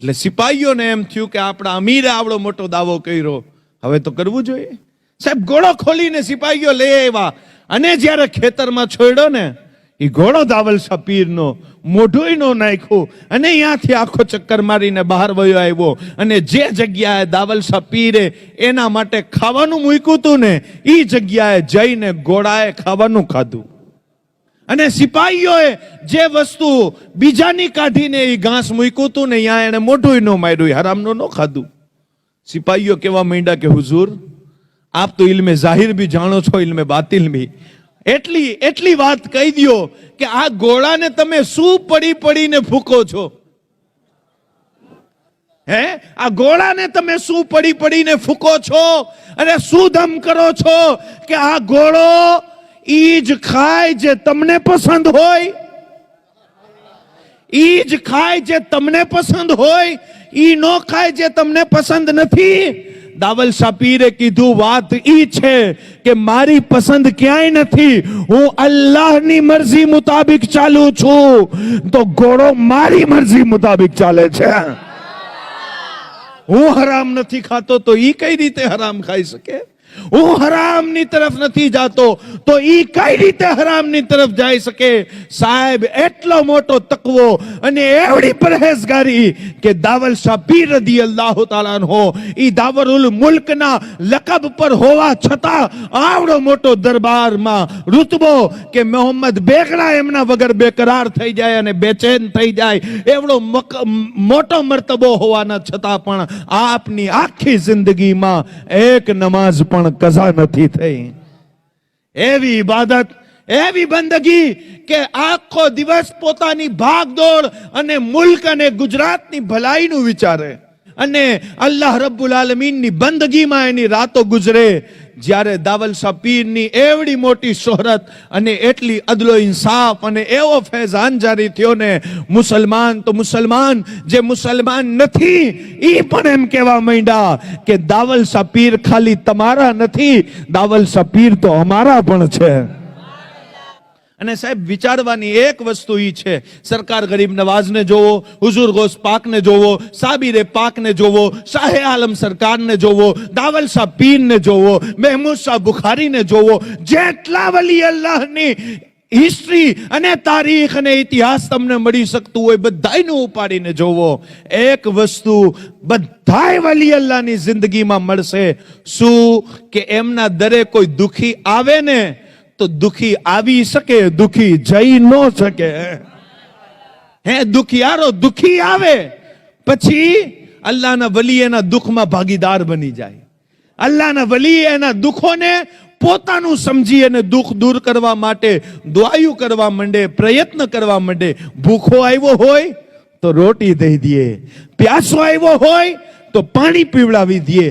એટલે સિપાહીઓને એમ થયું કે આપણા અમીરે આવડો મોટો દાવો કર્યો, હવે તો કરવું જોઈએ. સાહેબ, ઘોડો ખોલીને સિપાહીઓ લઈ આવ્યા અને જ્યારે ખેતરમાં છોડ્યો ને, એ ઘોડો દાવલ શાહ પીરનો મોઢું નો નાખ્યું અને અહીંયાથી આખો ચક્કર મારીને બહાર વયો આવ્યો. અને જે જગ્યાએ દાવલ શાહ પીરે એના માટે ખાવાનું મૂક્યું હતું ને, એ જગ્યાએ જઈને ઘોડાએ ખાવાનું ખાધું. અને સિપાહીઓએ જે વસ્તુ બીજાની કાઢીને એ ઘાસ મૂક્યું હતું ને, અહીંયા એને મોઢું ન માર્યું, હરામનું ન ખાધું. સિપાહીઓ કેવા માંડ્યા કે હુઝુર, આપ તો ઇલ્મે જાહિર ભી જાણો છો, ઇલ્મે બાતિલ ભી. એટલી વાત કહી દો કે આ ઘોડાને તમે શું પડી પડીને ફૂકો છો? હે, આ ઘોડાને તમે શું પડી પડીને ફૂકો છો અને શું ધમ કરો છો કે આ ઘોડો ઈ જ ખાય જે તમને પસંદ હોય, ઈ જ ખાય જે તમને પસંદ હોય, ઈ નો ખાય જે તમને પસંદ નથી. દાવલ શાહ પીરે કીધું, વાત ઈ છે કે મારી પસંદ ક્યાંય નથી, હું અલ્લાહની મરજી મુતાબિક ચાલુ છું, તો ઘોડો મારી મરજી મુતાબિક ચાલે છે. હું હરામ નથી ખાતો તો ઈ કઈ રીતે હરામ ખાઈ શકે? હું હરામની તરફ નથી જાતો તો ઈ કઈ રીતે હરામની તરફ જઈ શકે? સાહેબ, એટલો મોટો તકવો અને એવડી પરહેઝગારી કે દાવલ શાહ પીર રદિયલ્લાહુ તાલા અન્હુ ઈ દાવરુલ મુલ્કના લકબ પર હોવા છતાં આવડો મોટો દરબારમાં રૂતબો કે મોહમ્મદ બેગડા એમના વગર બેકરાર થઈ જાય અને બેચેન થઈ જાય, એવડો મોટો મર્તબો હોવાના છતાં પણ આપની આખી જિંદગીમાં એક નમાઝ પણ કઝા નથી થઈ. એવી ઇબાદત, એવી બંદગી કે આખો દિવસ પોતાની ભાગદોડ અને મુલ્ક અને ગુજરાતની ભલાઈનું વિચારે અને અલ્લાહ રબ્બુલ આલમીનની બંદગીમાં એની રાતો ગુજરે. જ્યારે દાવલ શાહ પીરની એવડી મોટી શોહરત અને એટલી અદલો ઇન્સાફ અને એવો ફૈઝાન જારી થયો ને, મુસલમાન તો મુસલમાન, જે મુસલમાન નથી ઈ પણ એમ કહેવા માંડ્યા કે દાવલ શાહ પીર ખાલી તમારા નથી, દાવલ શાહ પીર તો અમારા પણ છે. અને સાહેબ, વિચારવાની એક વસ્તુ ઈ છે, સરકાર ગરીબ નવાઝને જોવો, હુઝુર ગૌસ પાકને જોવો, સાબિરે પાકને જોવો, શાહે આલમ સરકારને જોવો, દાવલ શાહ પીરને જોવો, મહેમૂદ શાહ બુખારીને જોવો, જેટલા વલી અલ્લાહની હિસ્ટ્રી અને તારીખ અને ઇતિહાસ તમને મળી શકતું હોય બધાયનું ઉપાડીને જોવો. એક વસ્તુ બધાય વલી અલ્લાહની જિંદગીમાં મળશે, શું કે એમના દરે કોઈ દુખી આવે ને તો દુખી આવી શકે, દુખી જઈ ન શકે. હે, દુખિયારો દુખી આવે પછી અલ્લાહના વલી એના દુખમાં ભાગીદાર બની જાય. અલ્લાહના વલી એના દુખોને પોતાનું સમજી અને દુઃખ દૂર કરવા માટે દુઆયું કરવા માંડે, પ્રયત્ન કરવા માંડે. ભૂખો આવ્યો હોય તો રોટી દઈ દે, પ્યાસો આવ્યો હોય તો પાણી પીવડાવી દે,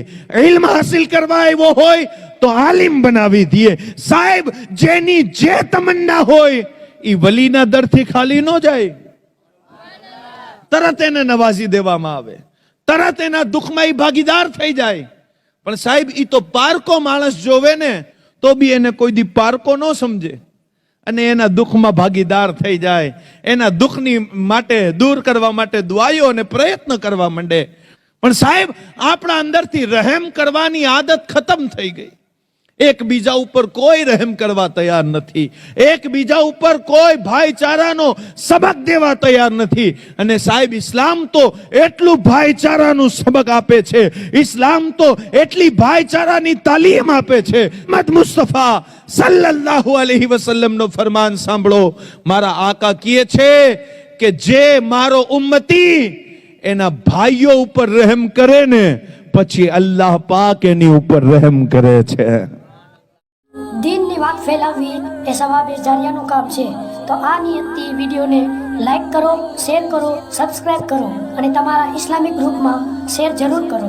ઇલ્મ હાસિલ કરવા આવ્યો હોય તો આલિમ બનાવી દે. સાહેબ, જેની જે તમન્ના હોય એ વલીના દરથી ખાલી ન જાય, તરત એને નવાઝી દેવામાં આવે, તરત એના દુઃખમાં એ ભાગીદાર થઈ જાય. પણ સાહેબ, એ તો પારકો માણસ જોવે ને તો બી એને કોઈ દી પારકો ન સમજે અને એના દુઃખમાં ભાગીદાર થઈ જાય, એના દુઃખની માટે દૂર કરવા માટે દુઆઓ અને પ્રયત્ન કરવા માંડે. પણ સાહેબ, આપણા અંદરથી રહેમ કરવાની આદત ખતમ થઈ ગઈ. એકબીજા ઉપર કોઈ રહેમ કરવા તૈયાર નથી, એકબીજા ઉપર કોઈ ભાઈચારાનો સબક દેવા તૈયાર નથી. અને સાહેબ, ઇસ્લામ તો એટલું ભાઈચારાનું સબક આપે છે, ઇસ્લામ તો એટલી ભાઈચારાની તાલીમ આપે છે. મત મુસ્તફા સલ્લલ્લાહુ અલૈહિ વસલ્લમનો ફરમાન સાંભળો. મારા આકા કહે છે કે જે મારો ઉમ્મતી એના ભાઈઓ ઉપર રહેમ કરે ને, પછી અલ્લાહ પાક એની ઉપર રહેમ કરે છે. દીનની વાત ફેલાવવી એ સવાબે જારિયાનું કામ છે. તો આ નિયતથી વિડીયોને લાઈક કરો, શેર કરો, સબસ્ક્રાઇબ કરો અને તમારા ઇસ્લામિક ગ્રુપમાં શેર જરૂર કરો.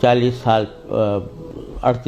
38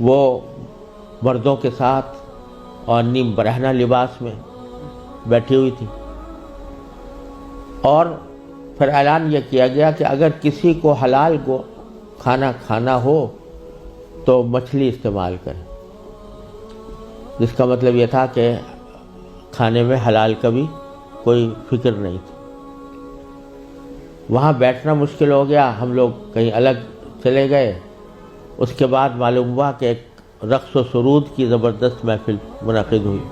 وہ مردوں کے ساتھ اور نیم برہنہ لباس میں بیٹھی ہوئی تھی، اور پھر اعلان یہ کیا گیا کہ اگر کسی کو حلال کو کھانا کھانا ہو تو مچھلی استعمال کرے، جس کا مطلب یہ تھا کہ کھانے میں حلال کا بھی کوئی فکر نہیں تھی۔ وہاں بیٹھنا مشکل ہو گیا، ہم لوگ کہیں الگ چلے گئے۔ اس کے بعد معلوم ہوا کہ ایک رقص و سرود کی زبردست محفل منعقد ہوئی۔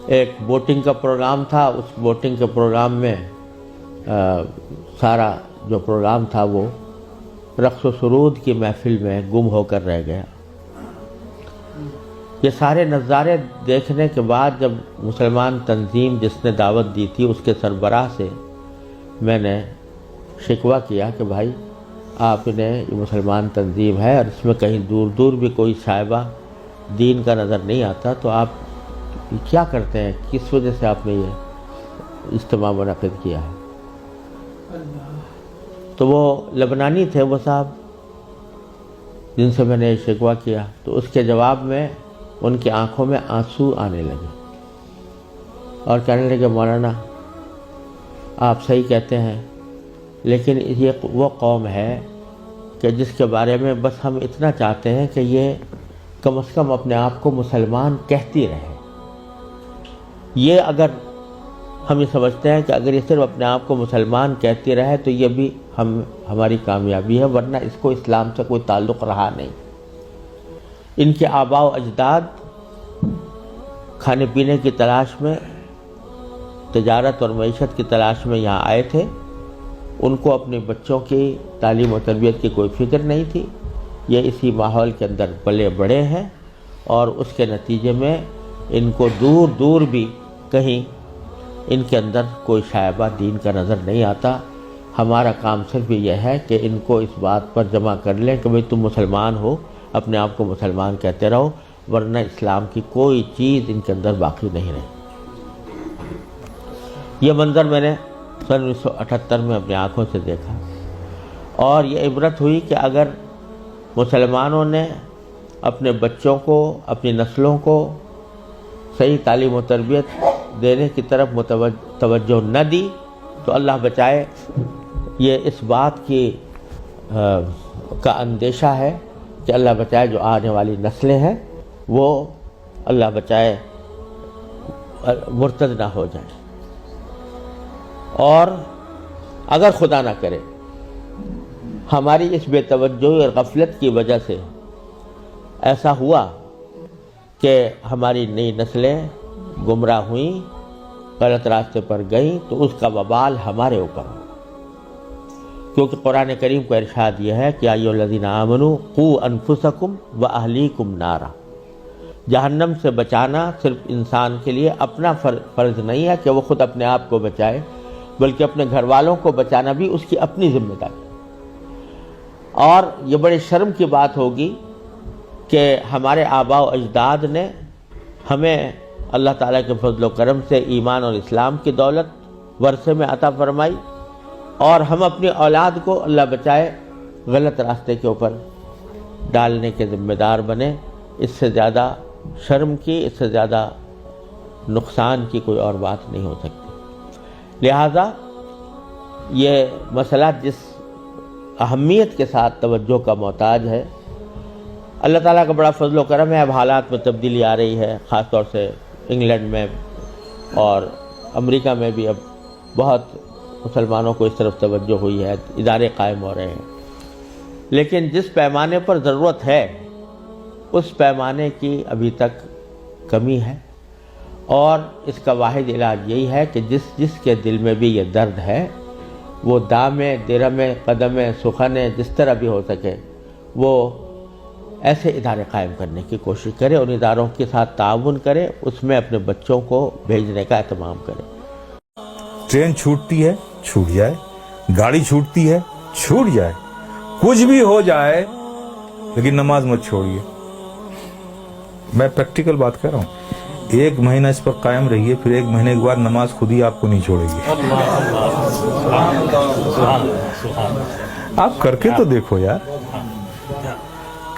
ایک بوٹنگ کا پروگرام تھا، اس بوٹنگ کے پروگرام میں سارا جو پروگرام تھا وہ رقص و سرود کی محفل میں گم ہو کر رہ گیا۔ یہ سارے نظارے دیکھنے کے بعد جب مسلمان تنظیم جس نے دعوت دی تھی اس کے سربراہ سے میں نے شکوہ کیا کہ بھائی آپ نے یہ مسلمان تنظیم ہے اور اس میں کہیں دور دور بھی کوئی شائبہ دین کا نظر نہیں آتا، تو آپ کیا کرتے ہیں، کس وجہ سے آپ نے یہ اجتماع منعقد کیا ہے؟ تو وہ لبنانی تھے وہ صاحب جن سے میں نے شکوہ کیا، تو اس کے جواب میں ان کی آنکھوں میں آنسو آنے لگے اور کہنے لگے مولانا آپ صحیح کہتے ہیں، لیکن یہ وہ قوم ہے کہ جس کے بارے میں بس ہم اتنا چاہتے ہیں کہ یہ کم از کم اپنے آپ کو مسلمان کہتی رہے۔ یہ اگر ہم یہ سمجھتے ہیں کہ اگر یہ صرف اپنے آپ کو مسلمان کہتی رہے تو یہ بھی ہماری کامیابی ہے، ورنہ اس کو اسلام سے کوئی تعلق رہا نہیں۔ ان کے آباء و اجداد کھانے پینے کی تلاش میں، تجارت اور معیشت کی تلاش میں یہاں آئے تھے، ان کو اپنے بچوں کی تعلیم و تربیت کی کوئی فکر نہیں تھی۔ یہ اسی ماحول کے اندر پلے بڑے ہیں اور اس کے نتیجے میں ان کو دور دور بھی کہیں ان کے اندر کوئی شائبہ دین کا نظر نہیں آتا۔ ہمارا کام صرف یہ ہے کہ ان کو اس بات پر جمع کر لیں کہ بھئی تم مسلمان ہو، اپنے آپ کو مسلمان کہتے رہو، ورنہ اسلام کی کوئی چیز ان کے اندر باقی نہیں رہی۔ یہ منظر میں نے سن 1978 میں اپنی آنکھوں سے دیکھا، اور یہ عبرت ہوئی کہ اگر مسلمانوں نے اپنے بچوں کو، اپنی نسلوں کو صحیح تعلیم و تربیت دینے کی طرف توجہ نہ دی تو اللہ بچائے یہ اس بات کی کا اندیشہ ہے کہ اللہ بچائے جو آنے والی نسلیں ہیں وہ اللہ بچائے مرتد نہ ہو جائیں۔ اور اگر خدا نہ کرے ہماری اس بے توجہی اور غفلت کی وجہ سے ایسا ہوا کہ ہماری نئی نسلیں گمراہ ہوئیں، غلط راستے پر گئیں، تو اس کا وبال ہمارے اوپر ہو، کیونکہ قرآن کریم کا ارشاد یہ ہے کہ ایھا الذین آمنوا قوا انفسکم واہلیکم نارا۔ جہنم سے بچانا صرف انسان کے لیے اپنا فرض نہیں ہے کہ وہ خود اپنے آپ کو بچائے، بلکہ اپنے گھر والوں کو بچانا بھی اس کی اپنی ذمہ داری۔ اور یہ بڑے شرم کی بات ہوگی کہ ہمارے آباء و اجداد نے ہمیں اللہ تعالیٰ کے فضل و کرم سے ایمان اور اسلام کی دولت ورثے میں عطا فرمائی، اور ہم اپنی اولاد کو اللہ بچائے غلط راستے کے اوپر ڈالنے کے ذمہ دار بنے۔ اس سے زیادہ شرم کی، اس سے زیادہ نقصان کی کوئی اور بات نہیں ہو سکتی۔ لہذا یہ مسئلہ جس اہمیت کے ساتھ توجہ کا محتاج ہے، اللہ تعالیٰ کا بڑا فضل و کرم ہے، اب حالات میں تبدیلی آ رہی ہے، خاص طور سے انگلینڈ میں اور امریکہ میں بھی اب بہت مسلمانوں کو اس طرف توجہ ہوئی ہے، ادارے قائم ہو رہے ہیں، لیکن جس پیمانے پر ضرورت ہے اس پیمانے کی ابھی تک کمی ہے، اور اس کا واحد علاج یہی ہے کہ جس کے دل میں بھی یہ درد ہے وہ دامے، درمے، قدمے، سخنے، جس طرح بھی ہو سکے وہ ایسے ادارے قائم کرنے کی کوشش کرے، ان اداروں کے ساتھ تعاون کرے، اس میں اپنے بچوں کو بھیجنے کا اہتمام کرے۔ ٹرین چھوٹتی ہے چھوٹ جائے، گاڑی چھوٹتی ہے چھوٹ جائے، کچھ بھی ہو جائے، لیکن نماز مت چھوڑیے۔ میں پریکٹیکل بات کر رہا ہوں، 1 مہینہ اس پر قائم رہیے، پھر 1 مہینے کے بعد نماز خود ہی آپ کو نہیں چھوڑے گی۔ آپ کر کے تو دیکھو یار۔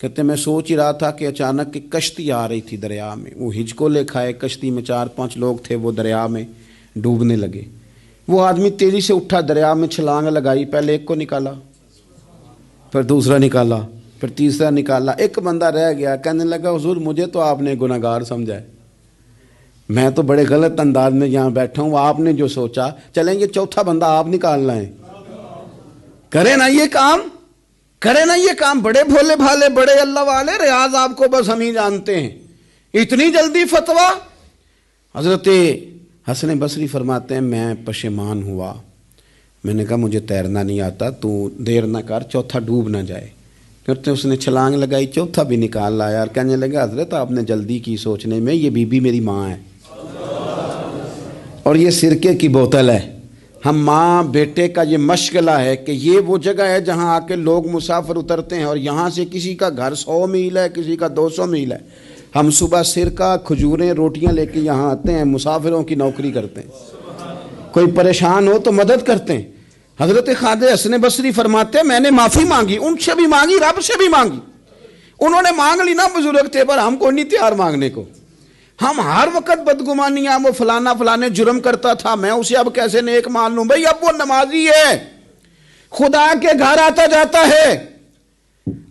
کہتے میں سوچ ہی رہا تھا کہ اچانک کہ کشتی آ رہی تھی دریا میں، وہ ہچکولے کھائے، کشتی میں 4-5 لوگ تھے، وہ دریا میں ڈوبنے لگے۔ وہ آدمی تیزی سے اٹھا، دریا میں چھلانگ لگائی، پہلے ایک کو نکالا، پھر دوسرا نکالا، پھر تیسرا نکالا، ایک بندہ رہ گیا، کہنے لگا حضور مجھے تو آپ نے گناہگار سمجھا ہے، میں تو بڑے غلط انداز میں یہاں بیٹھا ہوں، آپ نے جو سوچا، چلیں یہ چوتھا بندہ آپ نکالنا ہے، کرے نا یہ کام، کرے نا یہ کام، بڑے بھولے بھالے بڑے اللہ والے، ریاض آپ کو بس ہم ہی جانتے ہیں، اتنی جلدی فتویٰ۔ حضرت حسن بصری فرماتے ہیں میں پشیمان ہوا، میں نے کہا مجھے تیرنا نہیں آتا، تو دیر نہ کر، چوتھا ڈوب نہ جائے۔ پھر اس نے چھلانگ لگائی، چوتھا بھی نکال لایا، اور کہنے لگا حضرت آپ نے جلدی کی سوچنے میں، یہ بی بی میری ماں ہے اور یہ سرکے کی بوتل ہے۔ ہم ماں بیٹے کا یہ مشغلہ ہے کہ یہ وہ جگہ ہے جہاں آ کے لوگ مسافر اترتے ہیں، اور یہاں سے کسی کا گھر 100 میل ہے، کسی کا 200 میل ہے، ہم صبح سرکہ کھجوریں روٹیاں لے کے یہاں آتے ہیں، مسافروں کی نوکری کرتے ہیں، کوئی پریشان ہو تو مدد کرتے ہیں۔ حضرت خواجہ حسن بصری فرماتے ہیں میں نے معافی مانگی، ان سے بھی مانگی، رب سے بھی مانگی، انہوں نے مانگ لی نا بزرگ تھے، پر ہم کو نہیں تیار مانگنے کو، ہم ہر وقت بدگمانیاں، وہ فلانا فلانے جرم کرتا تھا، میں اسے اب کیسے نیک مان لوں؟ بھئی اب وہ نمازی ہے، خدا کے گھر آتا جاتا ہے،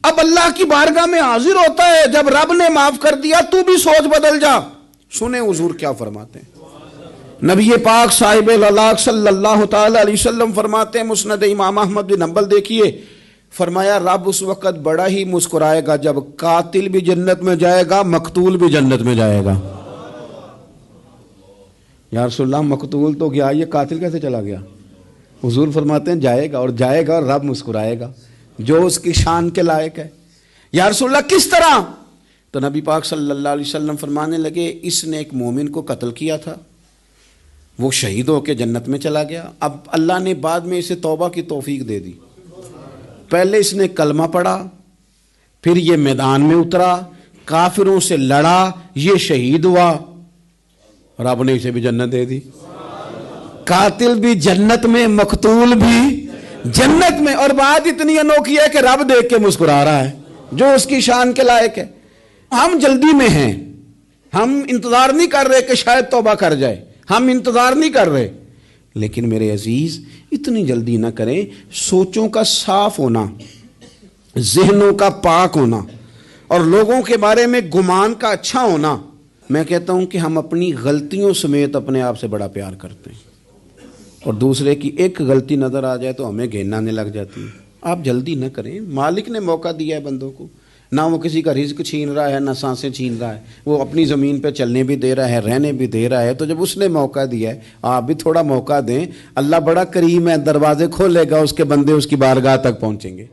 اب اللہ کی بارگاہ میں حاضر ہوتا ہے، جب رب نے معاف کر دیا تو بھی سوچ بدل جا۔ سنیں حضور کیا فرماتے ہیں، نبی پاک صاحب الاخلاق صلی اللہ تعالی علیہ وسلم فرماتے ہیں، مسند امام احمد بن حنبل دیکھیے، فرمایا رب اس وقت بڑا ہی مسکرائے گا جب قاتل بھی جنت میں جائے گا، مقتول بھی جنت میں جائے گا۔ یا رسول اللہ مقتول تو گیا، یہ قاتل کیسے چلا گیا؟ حضور فرماتے ہیں جائے گا، اور جائے گا اور رب مسکرائے گا، جو اس کی شان کے لائق ہے۔ یا رسول اللہ کس طرح؟ تو نبی پاک صلی اللہ علیہ وسلم فرمانے لگے اس نے ایک مومن کو قتل کیا تھا، وہ شہید ہو کے جنت میں چلا گیا، اب اللہ نے بعد میں اسے توبہ کی توفیق دے دی، پہلے اس نے کلمہ پڑھا، پھر یہ میدان میں اترا، کافروں سے لڑا، یہ شہید ہوا، رب نے اسے بھی جنت دے دی۔ قاتل بھی جنت میں، مقتول بھی جنت میں، اور بات اتنی انوکھی ہے کہ رب دیکھ کے مسکرا رہا ہے، جو اس کی شان کے لائق ہے۔ ہم جلدی میں ہیں، ہم انتظار نہیں کر رہے کہ شاید توبہ کر جائے، ہم انتظار نہیں کر رہے، لیکن میرے عزیز اتنی جلدی نہ کریں، سوچوں کا صاف ہونا، ذہنوں کا پاک ہونا، اور لوگوں کے بارے میں گمان کا اچھا ہونا، میں کہتا ہوں کہ ہم اپنی غلطیوں سمیت اپنے آپ سے بڑا پیار کرتے ہیں، اور دوسرے کی ایک غلطی نظر آ جائے تو ہمیں گھین آنے لگ جاتی ہے۔ آپ جلدی نہ کریں، مالک نے موقع دیا ہے بندوں کو، نہ وہ کسی کا رزق چھین رہا ہے، نہ سانسیں چھین رہا ہے، وہ اپنی زمین پہ چلنے بھی دے رہا ہے، رہنے بھی دے رہا ہے، تو جب اس نے موقع دیا ہے آپ بھی تھوڑا موقع دیں، اللہ بڑا کریم ہے، دروازے کھولے گا، اس کے بندے اس کی بارگاہ تک پہنچیں گے۔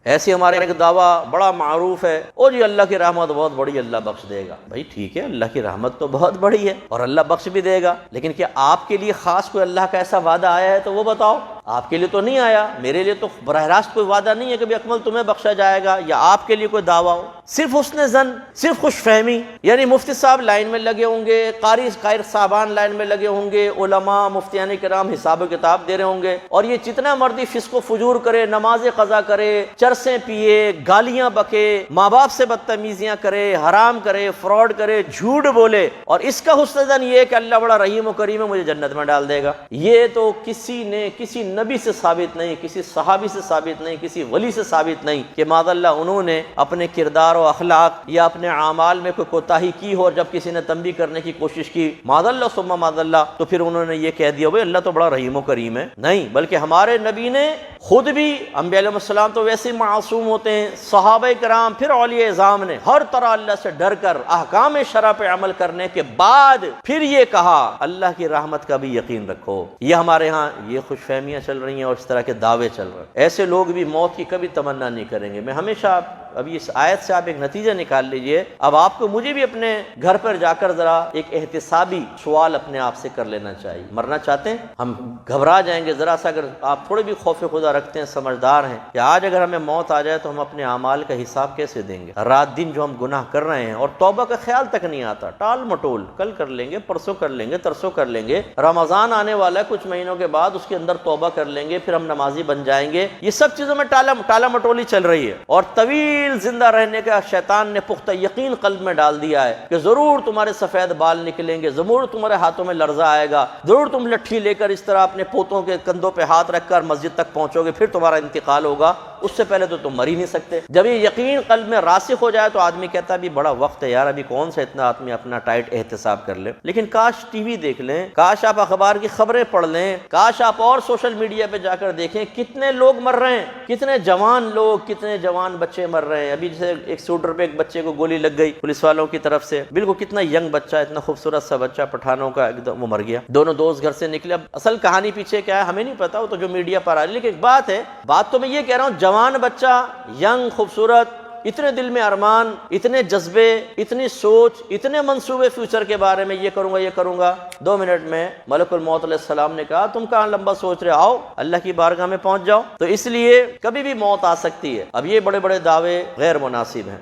ایسے ہمارے ایک دعویٰ بڑا معروف ہے، او جی اللہ کی رحمت بہت بڑی، اللہ بخش دے گا۔ بھائی ٹھیک ہے، اللہ کی رحمت تو بہت بڑی ہے اور اللہ بخش بھی دے گا، لیکن کیا آپ کے لیے خاص کوئی اللہ کا ایسا وعدہ آیا ہے تو وہ بتاؤ؟ آپ کے لیے تو نہیں آیا، میرے لیے تو براہ راست کوئی وعدہ نہیں ہے کہ بھی اکمل تمہیں بخشا جائے گا یا آپ کے لیے کوئی دعویٰ ہو۔ صرف حسن ظن، صرف خوش فہمی، یعنی مفتی صاحب لائن میں لگے ہوں گے، قاری صاحبان لائن میں لگے ہوں گے، علماء مفتیان کرام حساب و کتاب دے رہے ہوں گے، اور یہ جتنا مرضی فسق و فجور کرے، نماز قضا کرے، چرسیں پیے، گالیاں بکے، ماں باپ سے بدتمیزیاں کرے، حرام کرے، فراڈ کرے، جھوٹ بولے، اور اس کا حسن ظن یہ ہے کہ اللہ بڑا رحیم و کریم ہے، مجھے جنت میں ڈال دے گا، یہ تو کسی نے کسی نبی سے ثابت نہیں، کسی صحابی سے ثابت نہیں، کسی ولی سے ثابت نہیں کہ معاذ اللہ انہوں نے اپنے کردار و اخلاق یا اپنے اعمال میں کوئی کوتاہی کی ہو، اور جب کسی نے تنبیہ کرنے کی کوشش کی معاذ اللہ ثم معاذ اللہ تو پھر انہوں نے یہ کہہ دیا بھائی اللہ تو بڑا رحیم و کریم ہے۔ نہیں، بلکہ ہمارے نبی نے خود بھی، انبیاء علیہ السلام تو ویسے معصوم ہوتے ہیں، صحابہ کرام پھر اولیاء اعظام نے ہر طرح اللہ سے ڈر کر احکام شرع پہ عمل کرنے کے بعد پھر یہ کہا اللہ کی رحمت کا بھی یقین رکھو۔ یہ ہمارے ہاں یہ خوش فہمیاں چل رہی ہیں اور اس طرح کے دعوے چل رہے ہیں۔ ایسے لوگ بھی موت کی کبھی تمنا نہیں کریں گے۔ میں ہمیشہ ابھی اس آیت سے آپ ایک نتیجہ نکال لیجئے. اب آپ کو مجھے بھی اپنے گھر پر جا کر ذرا ایک احتسابی سوال اپنے آپ سے کر لینا چاہیے. مرنا چاہتے ہیں؟ ہم گھبرا جائیں گے ذرا سا اگر آپ تھوڑے بھی خوف خدا رکھتے ہیں, سمجھدار ہیں کہ آج اگر ہمیں موت آ جائے تو ہم اپنے اعمال کا حساب کیسے دیں گے. رات دن جو ہم گناہ کر رہے ہیں اور توبہ کا خیال تک نہیں آتا, ٹال مٹول, کل کر لیں گے, پرسوں کر لیں گے, ترسوں کر لیں گے, رمضان آنے والا ہے کچھ مہینوں کے بعد, اس کے اندر توبہ کر لیں گے, پھر ہم نمازی بن جائیں گے. یہ سب چیزوں میں ٹالا مٹولی چل رہی ہے. اور طویل زندہ رہنے کا شیطان نے پختہ یقین قلب میں ڈال دیا ہے کہ ضرور تمہارے سفید بال نکلیں گے, ضرور تمہارے ہاتھوں میں لرزہ آئے گا, ضرور تم لٹھی لے کر اس طرح اپنے پوتوں کے کندھوں پہ ہاتھ رکھ کر مسجد تک پہنچو گے, پھر تمہارا انتقال ہوگا, اس سے پہلے تو تم مر ہی نہیں سکتے. جب یہ یقین قلب میں راسخ ہو جائے تو آدمی کہتا ہے ابھی بڑا وقت ہے یار, ابھی کون سا اتنا آدمی اپنا ٹائٹ احتساب کر لے. لیکن کاش ٹی وی دیکھ لیں, کاش آپ اخبار کی خبریں پڑھ لیں, کاش آپ اور سوشل میڈیا پہ جا کر دیکھیں کتنے لوگ مر رہے ہیں, کتنے جوان لوگ, کتنے جوان بچے مر رہے ہیں. ابھی جیسے ایک سوٹر پہ ایک بچے کو گولی لگ گئی پولیس والوں کی طرف سے, بالکل کتنا ینگ بچہ, اتنا خوبصورت سا بچہ پٹھانوں کا, ایک دم وہ مر گیا. دونوں دوست گھر سے نکلے. اب اصل کہانی پیچھے کیا ہے ہمیں نہیں پتا, وہ تو جو میڈیا پر آ رہی ہے. لیکن ایک بات ہے, بات تو میں یہ کہہ رہا ہوں, جوان بچہ, ینگ, خوبصورت, اتنے دل میں ارمان, اتنے جذبے, اتنی سوچ, اتنے منصوبے فیوچر کے بارے میں, یہ کروں گا. 2 منٹ میں ملک الموت علیہ السلام نے کہا تم کہاں لمبا سوچ رہے, آؤ اللہ کی بارگاہ میں پہنچ جاؤ. تو اس لیے کبھی بھی موت آ سکتی ہے. اب یہ بڑے بڑے دعوے غیر مناسب ہیں.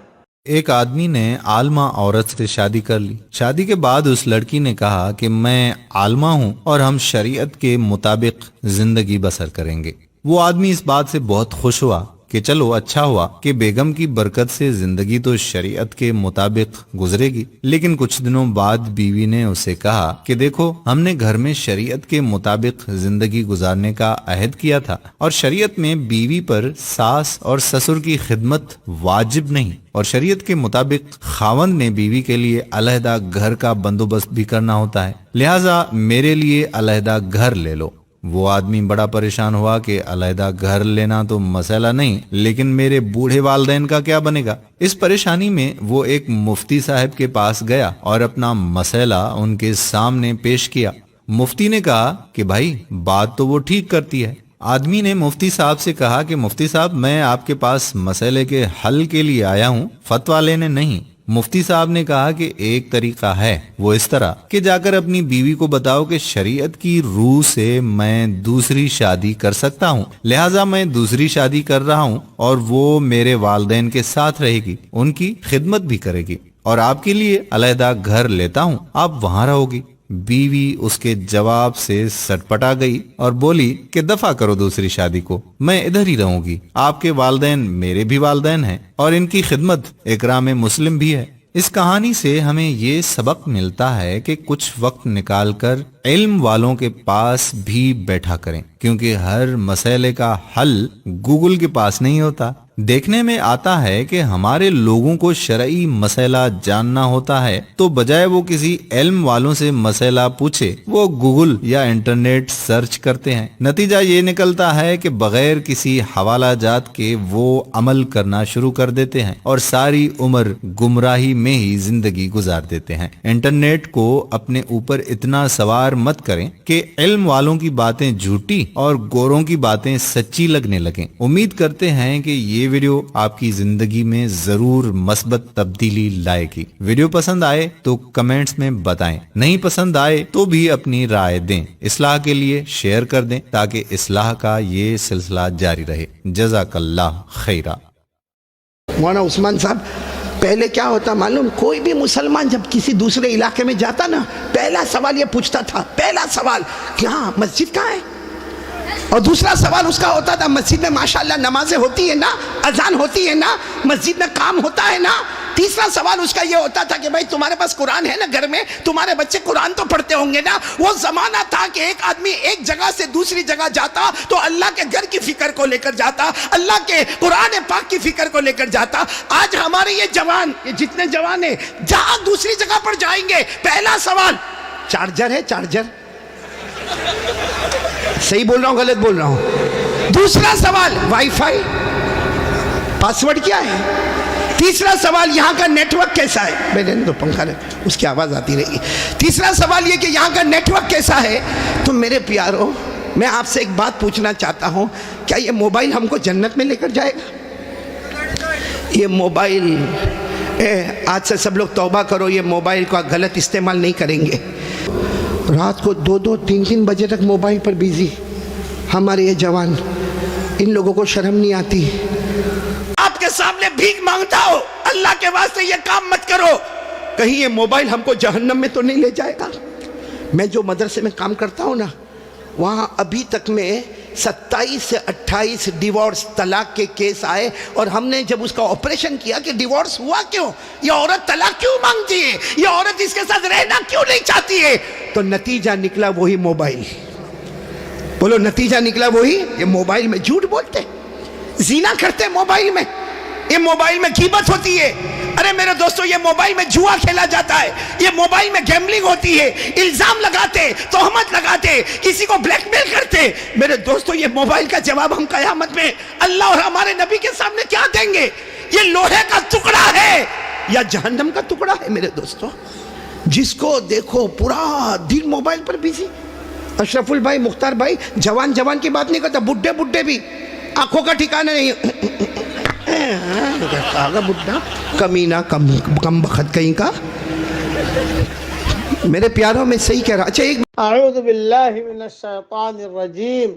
ایک آدمی نے عالمہ عورت سے شادی کر لی. شادی کے بعد اس لڑکی نے کہا کہ میں عالمہ ہوں اور ہم شریعت کے مطابق زندگی بسر کریں گے. وہ آدمی اس بات سے بہت خوش ہوا کہ چلو اچھا ہوا کہ بیگم کی برکت سے زندگی تو شریعت کے مطابق گزرے گی. لیکن کچھ دنوں بعد بیوی نے اسے کہا کہ دیکھو ہم نے گھر میں شریعت کے مطابق زندگی گزارنے کا عہد کیا تھا, اور شریعت میں بیوی پر ساس اور سسر کی خدمت واجب نہیں, اور شریعت کے مطابق خاوند نے بیوی کے لیے علیحدہ گھر کا بندوبست بھی کرنا ہوتا ہے, لہٰذا میرے لیے علیحدہ گھر لے لو. وہ آدمی بڑا پریشان ہوا کہ علیحدہ گھر لینا تو مسئلہ نہیں, لیکن میرے بوڑھے والدین کا کیا بنے گا. اس پریشانی میں وہ ایک مفتی صاحب کے پاس گیا اور اپنا مسئلہ ان کے سامنے پیش کیا. مفتی نے کہا کہ بھائی بات تو وہ ٹھیک کرتی ہے. آدمی نے مفتی صاحب سے کہا کہ مفتی صاحب میں آپ کے پاس مسئلے کے حل کے لیے آیا ہوں, فتویٰ لینے نہیں. مفتی صاحب نے کہا کہ ایک طریقہ ہے, وہ اس طرح کہ جا کر اپنی بیوی کو بتاؤ کہ شریعت کی روح سے میں دوسری شادی کر سکتا ہوں, لہٰذا میں دوسری شادی کر رہا ہوں اور وہ میرے والدین کے ساتھ رہے گی, ان کی خدمت بھی کرے گی, اور آپ کے لیے علیحدہ گھر لیتا ہوں, آپ وہاں رہو گی. بیوی اس کے جواب سے سٹپٹا گئی اور بولی کہ دفع کرو دوسری شادی کو, میں ادھر ہی رہوں گی. آپ کے والدین میرے بھی والدین ہیں اور ان کی خدمت اکرام مسلم بھی ہے. اس کہانی سے ہمیں یہ سبق ملتا ہے کہ کچھ وقت نکال کر علم والوں کے پاس بھی بیٹھا کریں, کیونکہ ہر مسئلے کا حل گوگل کے پاس نہیں ہوتا. دیکھنے میں آتا ہے کہ ہمارے لوگوں کو شرعی مسئلہ جاننا ہوتا ہے تو بجائے وہ کسی علم والوں سے مسئلہ پوچھے وہ گوگل یا انٹرنیٹ سرچ کرتے ہیں. نتیجہ یہ نکلتا ہے کہ بغیر کسی حوالہ جات کے وہ عمل کرنا شروع کر دیتے ہیں اور ساری عمر گمراہی میں ہی زندگی گزار دیتے ہیں. انٹرنیٹ کو اپنے اوپر اتنا سوار مت کریں کہ علم والوں کی باتیں جھوٹی اور گوروں کی باتیں سچی لگنے لگیں. امید کرتے ہیں کہ یہ ویڈیو آپ کی زندگی میں ضرور مثبت تبدیلی لائے گی. ویڈیو پسند آئے تو کمنٹس میں بتائیں, نہیں پسند آئے تو بھی اپنی رائے دیں. اصلاح کے لیے شیئر کر دیں تاکہ اصلاح کا یہ سلسلہ جاری رہے. جزاک اللہ خیرہ. مولانا عثمان صاحب, پہلے کیا ہوتا معلوم, کوئی بھی مسلمان جب کسی دوسرے علاقے میں جاتا نا, پہلا سوال یہ پوچھتا تھا, پہلا سوال کہ ہاں مسجد کہاں ہے, اور دوسرا سوال اس کا ہوتا تھا مسجد میں ماشاءاللہ نمازیں ہوتی ہے نا, اذان ہوتی ہے نا, مسجد میں کام ہوتا ہے نا. تیسرا سوال اس کا یہ ہوتا تھا کہ بھائی تمہارے پاس قرآن ہے نا گھر میں, تمہارے بچے قرآن تو پڑھتے ہوں گے نا. وہ زمانہ تھا کہ ایک آدمی ایک جگہ سے دوسری جگہ جاتا تو اللہ کے گھر کی فکر کو لے کر جاتا, اللہ کے قرآن پاک کی فکر کو لے کر جاتا. آج ہمارے یہ جوان, یہ جتنے جوان ہیں, جہاں دوسری جگہ پر جائیں گے پہلا سوال چارجر ہے, چارجر صحیح بول رہا ہوں غلط بول رہا ہوں. دوسرا سوال وائی فائی, پاسورڈ کیا ہے. تیسرا سوال یہاں کا نیٹ ورک کیسا ہے, میں نے تو پنکھا اس کی آواز آتی رہی. تیسرا سوال یہ کہ یہاں کا نیٹ ورک کیسا ہے. تو میرے پیارو, میں آپ سے ایک بات پوچھنا چاہتا ہوں, کیا یہ موبائل ہم کو جنت میں لے کر جائے گا؟ یہ موبائل آج سے سب لوگ توبہ کرو، یہ موبائل کا غلط استعمال نہیں کریں گے۔ رات کو 2-2 3-3 بجے تک موبائل پر بیزی ہمارے یہ جوان، ان لوگوں کو شرم نہیں آتی؟ آپ کے سامنے بھیک مانگتا ہو، اللہ کے واسطے یہ کام مت کرو، کہیں یہ موبائل ہم کو جہنم میں تو نہیں لے جائے گا۔ میں جو مدرسے میں کام کرتا ہوں نا، وہاں ابھی تک میں 27 سے 28 ڈیورس طلاق کے کیس آئے، اور ہم نے جب اس کا آپریشن کیا کہ ڈیورس ہوا کیوں، یہ عورت طلاق کیوں مانگتی ہے، یہ عورت اس کے ساتھ رہنا کیوں نہیں چاہتی ہے، تو نتیجہ نکلا وہی موبائل۔ بولو نتیجہ نکلا وہی، یہ موبائل میں جھوٹ بولتے، زنا کرتے موبائل میں، یہ موبائل میں غیبت ہوتی ہے۔ ارے میرے دوستو، یہ موبائل میں جوا کھیلا جاتا ہے، یہ موبائل میں گیملنگ ہوتی ہے، الزام لگاتے، تہمت لگاتے، کسی کو بلیک میل کرتے۔ میرے دوستو، یہ موبائل کا جواب ہم قیامت میں اللہ اور ہمارے نبی کے سامنے کیا دیں گے؟ یہ لوہے کا ٹکڑا ہے یا جہنم کا ٹکڑا ہے؟ میرے دوستو، جس کو دیکھو پورا دن موبائل پر بیزی۔ اشرف البھائی، مختار بھائی، جوان جوان کی بات نہیں کرتا، بڈھے بڈھے بھی آنکھوں کا ٹھکانہ نہیں، بڈھا کمینہ کم بخت کہیں کا۔ میرے پیاروں میں صحیح کہہ رہا۔ اچھا، ایک اعوذ باللہ من الشیطان الرجیم،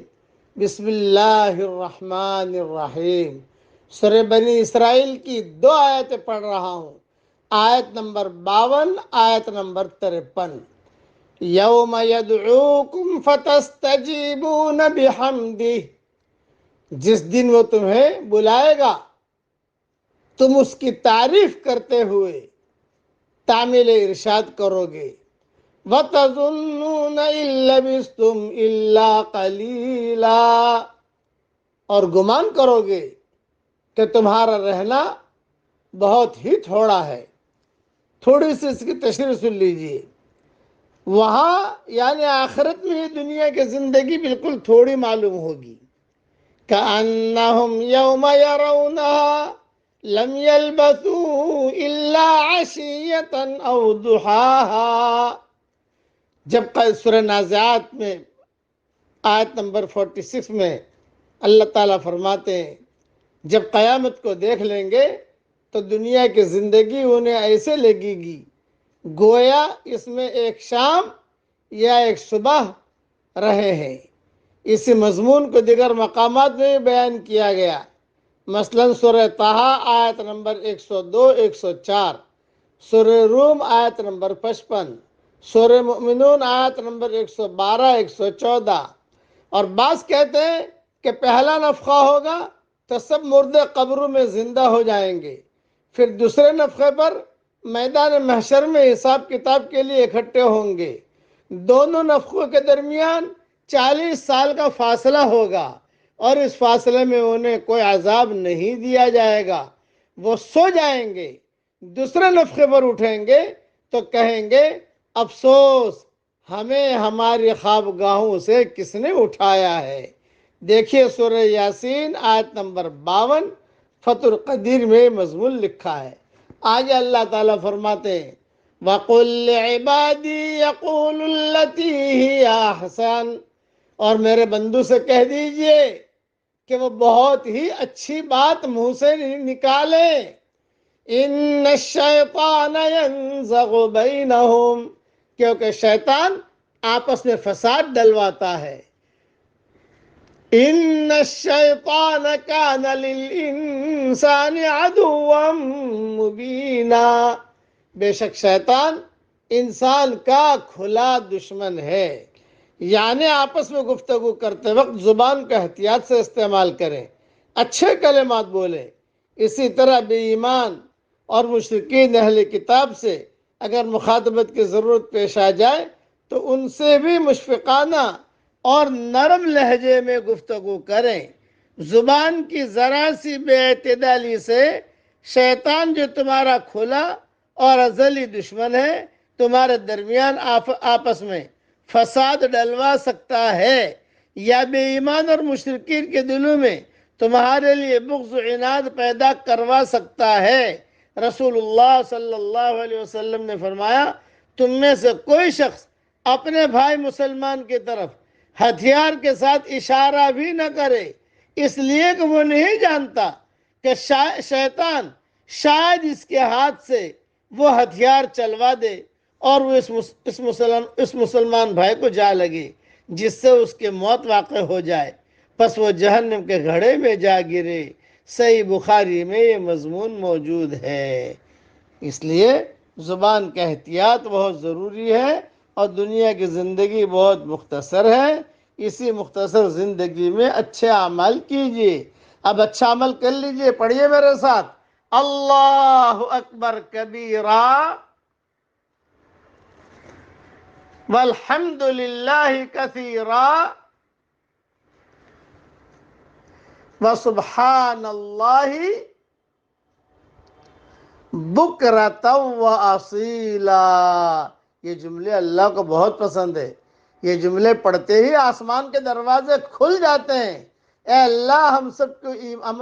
بسم اللہ الرحمن الرحیم۔ سورہ بنی اسرائیل کی 2 آیتیں پڑھ رہا ہوں، آیت نمبر 52، آیت نمبر 53۔ یوم یدعوکم فتستجیبون بحمدہ، جس دن وہ تمہیں بلائے گا تم اس کی تعریف کرتے ہوئے تعمیل ارشاد کرو گے۔ وَتَظُنُّونَ إِن لَّبِثْتُمْ إِلَّا قَلِيلًا، اور گمان کرو گے کہ تمہارا رہنا بہت ہی تھوڑا ہے۔ تھوڑی سی اس کی تشریح سن لیجئے۔ وہاں یعنی آخرت میں دنیا کی زندگی بالکل تھوڑی معلوم ہوگی۔ كأنهم يوم يرونها لم يلبثوا إلا عشية أو ضحاها، جب سورہ نازعات میں آیت نمبر 46 میں اللہ تعالیٰ فرماتے ہیں جب قیامت کو دیکھ لیں گے تو دنیا کی زندگی انہیں ایسے لگے گی گویا اس میں ایک شام یا ایک صبح رہے ہیں۔ اسی مضمون کو دیگر مقامات میں بیان کیا گیا، مثلا سورہ طٰہٰ آیت نمبر 102 104، سورہ روم آیت نمبر 55، سورہ مؤمنون آیت نمبر 112 114۔ اور بعض کہتے ہیں کہ پہلا نفخہ ہوگا تو سب مردے قبروں میں زندہ ہو جائیں گے، پھر دوسرے نفخے پر میدان محشر میں حساب کتاب کے لیے اکٹھے ہوں گے۔ دونوں نفخوں کے درمیان 40 سال کا فاصلہ ہوگا، اور اس فاصلے میں انہیں کوئی عذاب نہیں دیا جائے گا، وہ سو جائیں گے۔ دوسرے نفخے پر اٹھیں گے تو کہیں گے افسوس، ہمیں ہماری خوابگاہوں سے کس نے اٹھایا ہے۔ دیکھیے سورہ یاسین آیت نمبر 52 فتح القدیر میں مضمون لکھا ہے۔ آگے اللہ تعالیٰ فرماتے ہیں وَقُلْ لِعِبَادِي يَقُولُ الَّتِي هِيَ أَحْسَنُ، اور میرے بندو سے کہہ دیجئے کہ وہ بہت ہی اچھی بات منہ سے نکالیں۔ إِنَّ الشَّيْطَانَ يَنزَغُ بَيْنَهُمْ، کیونکہ شیطان آپس میں فساد ڈلواتا ہے۔ إِنَّ الشَّيْطَانَ كَانَ لِلْإِنسَانِ عَدُوًّا مُبِينًا، بے شک شیطان انسان کا کھلا دشمن ہے۔ یعنی آپس میں گفتگو کرتے وقت زبان کا احتیاط سے استعمال کریں، اچھے کلمات بولیں۔ اسی طرح بے ایمان اور مشرکین اہل کتاب سے اگر مخاطبت کی ضرورت پیش آ جائے تو ان سے بھی مشفقانہ اور نرم لہجے میں گفتگو کریں۔ زبان کی ذرا سی بے اعتدالی سے شیطان جو تمہارا کھلا اور ازلی دشمن ہے تمہارے درمیان آپس میں فساد ڈلوا سکتا ہے، یا بے ایمان اور مشرکین کے دلوں میں تمہارے لیے بغض و عناد پیدا کروا سکتا ہے۔ رسول اللہ صلی اللہ علیہ وسلم نے فرمایا تم میں سے کوئی شخص اپنے بھائی مسلمان کی طرف ہتھیار کے ساتھ اشارہ بھی نہ کرے، اس لیے کہ وہ نہیں جانتا کہ شیطان شاید اس کے ہاتھ سے وہ ہتھیار چلوا دے اور وہ اس مسلمان بھائی کو جا لگے جس سے اس کے موت واقع ہو جائے، پس وہ جہنم کے گھڑے میں جا گرے۔ صحیح بخاری میں یہ مضمون موجود ہے۔ اس لیے زبان کا احتیاط بہت ضروری ہے، اور دنیا کی زندگی بہت مختصر ہے۔ اسی مختصر زندگی میں اچھے اعمال کیجئے۔ اب اچھا عمل کر لیجئے، پڑھیے میرے ساتھ، اللہ اکبر کبیرا والحمد للہ کثیرا وسبحان اللہ بکرۃ واصیلا۔ یہ جملے اللہ کو بہت پسند ہے۔ یہ جملے پڑھتے ہی آسمان کے دروازے کھل جاتے ہیں۔ اے اللہ ہم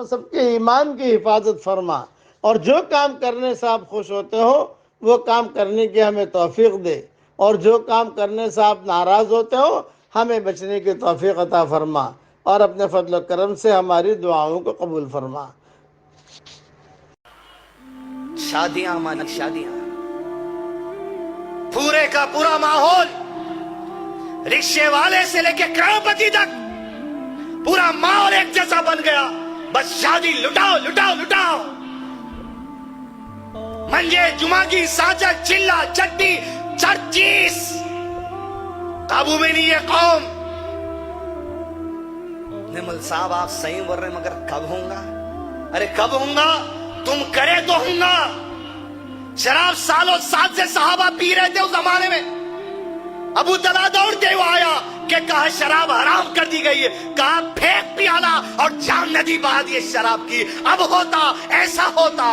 سب کے ایمان کی حفاظت فرما، اور جو کام کرنے سے آپ خوش ہوتے ہو وہ کام کرنے کی ہمیں توفیق دے، اور جو کام کرنے سے آپ ناراض ہوتے ہو ہمیں بچنے کی توفیق عطا فرما، اور اپنے فضل و کرم سے ہماری دعاؤں کو قبول فرما۔ شادیاں ہماری شادیاں، پورے کا پورا ماحول، رکشے والے سے لے کے کروڑپتی تک پورا ماحول ایک جیسا بن گیا، بس شادی لٹاؤ لٹاؤ لٹاؤ۔ منجے جمعہ کی ساجد چلا چٹی چرچیس، قابو میں نہیں ہے قوم۔ نمل صاحب آپ صحیح بول رہے ہیں، مگر کب ہوں گا؟ ارے کب ہوں گا؟ تم کرے تو ہوں گا۔ شراب سالوں سال سے صحابہ پی رہے تھے اس زمانے میں، ابو طلحہ دوڑتے ہوئے آیا کہ کہا شراب حرام کر دی گئی ہے، کہا پھینک پیالہ اور جام ندی بہا دی شراب کی۔ اب ہوتا ایسا ہوتا،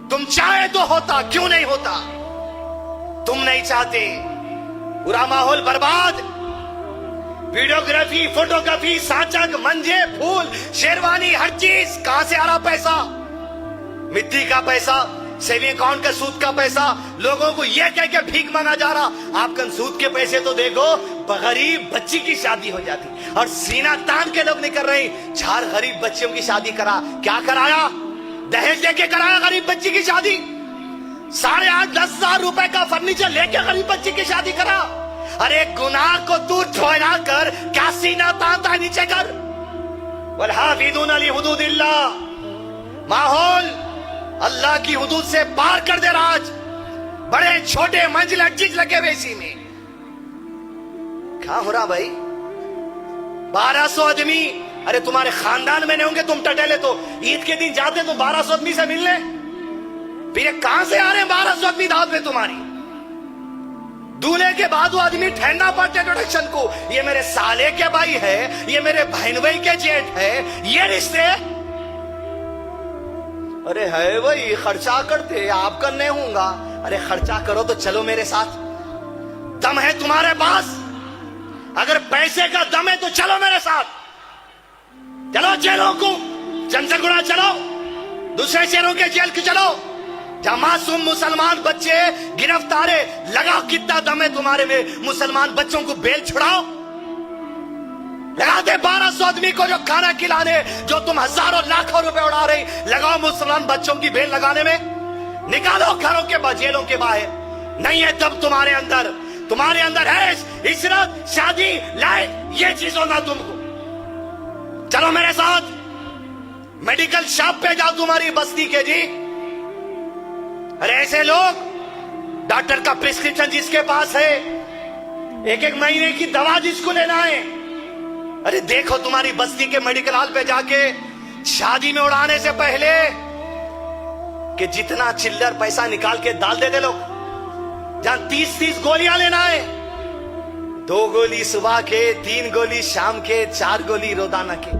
تم چاہے تو ہوتا، کیوں نہیں ہوتا؟ تم نہیں چاہتے، پورا ماحول برباد، ویڈیوگرافی، فوٹوگرافی، سانچک، منجے، پھول، شیروانی، ہر چیز۔ کہاں سے آ رہا پیسہ؟ مٹی کا پیسہ، سیونگ اکاؤنٹ کا سود کا پیسہ، لوگوں کو یہ کہہ کے بھیک مانگا جا رہا۔ آپ کن سود کے پیسے تو دیکھو، غریب بچی کی شادی ہو جاتی، اور سینہ تان کے لوگ نہیں کر رہے۔ 4 غریب بچیوں کی شادی کرا، کیا کرایا؟ دہیج دے کے کرایا غریب بچی کی شادی۔ 8,5-10,000 روپے کا فرنیچر لے کے غریب بچی کی شادی کرا۔ ارے گناہ کو تو ٹھوئنا کر، کیا سینہ تانتا نیچے کر۔ والحافظون لحدود اللہ، ماحول اللہ کی حدود سے پار کر دے رہا۔ آج بڑے چھوٹے منزل چیز لگے ہوئے اسی میں۔ کیا ہو رہا بھائی؟ 1200 آدمی، ارے تمہارے خاندان میں نہیں ہوں گے تم ٹٹیلے تو عید کے دن جاتے تو 1200 آدمی سے ملنے، پھر یہ کہاں سے آ رہے ہیں 1200 آدمی دعوت میں تمہاری؟ دولہے کے بعد وہ آدمی ٹھہرنا پڑتے انٹروڈکشن کو، یہ میرے سالے کے بھائی ہے، یہ میرے بہن بھائی کے جیٹ ہے، یہ رشتے۔ ارے ہے وہی خرچہ کرتے، آپ کا نہیں ہوں گا۔ ارے خرچہ کرو تو چلو میرے ساتھ، دم ہے تمہارے پاس؟ اگر پیسے کا دم ہے تو چلو میرے ساتھ، چلو جیلوں کو، جنسگڑا چلو، دوسرے شہروں کے جیل کے چلو، جہاں معصوم مسلمان بچے گرفتارے، لگاؤ کتنا دم ہے تمہارے میں، مسلمان بچوں کو بیل چھڑاؤ، لگا دے 1200 آدمی کو جو کھانا کھلانے، جو تم ہزاروں لاکھوں روپے اڑا رہے، لگاؤ مسلمان بچوں کی بیل لگانے میں، نکالو گھروں کے جیلوں کے باہر۔ نہیں ہے تب تمہارے اندر ہے عشرت، شادی، لائف، یہ چیزوں نہ تم کو۔ چلو میرے ساتھ میڈیکل شاپ پہ جاؤ تمہاری بستی کے جی۔ ارے ایسے لوگ، ڈاکٹر کا پرسکرپشن جس کے پاس ہے، 1 مہینے کی دوا جس کو لینا ہے، ارے دیکھو تمہاری بستی کے میڈیکل ہال پہ جا کے شادی میں اڑانے سے پہلے کہ جتنا چلر پیسہ نکال کے ڈال دیتے لوگ، جہاں 30 گولیاں لینا ہے، 2 گولی صبح کے، 3 گولی شام کے، 4 گولی روزانہ کے۔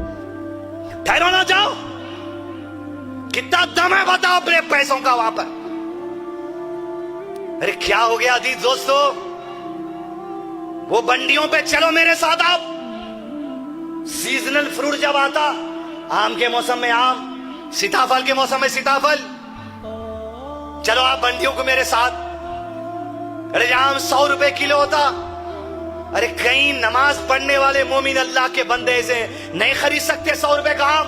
ٹھہرو نہ جاؤ، کتنا دم ہے بتاؤ اپنے پیسوں کا وہاں پر۔ ارے کیا ہو گیا عزیز دوستو؟ وہ بنڈیوں پہ چلو میرے ساتھ آپ۔ سیزنل فروٹ جب آتا، آم کے موسم میں آم، سیتافل کے موسم میں سیتافل، چلو آپ بنڈیوں کو میرے ساتھ۔ ارے آم 100 روپے کلو ہوتا، ارے کئی نماز پڑھنے والے مومن اللہ کے بندے سے نہیں خرید سکتے 100 روپے کا آم،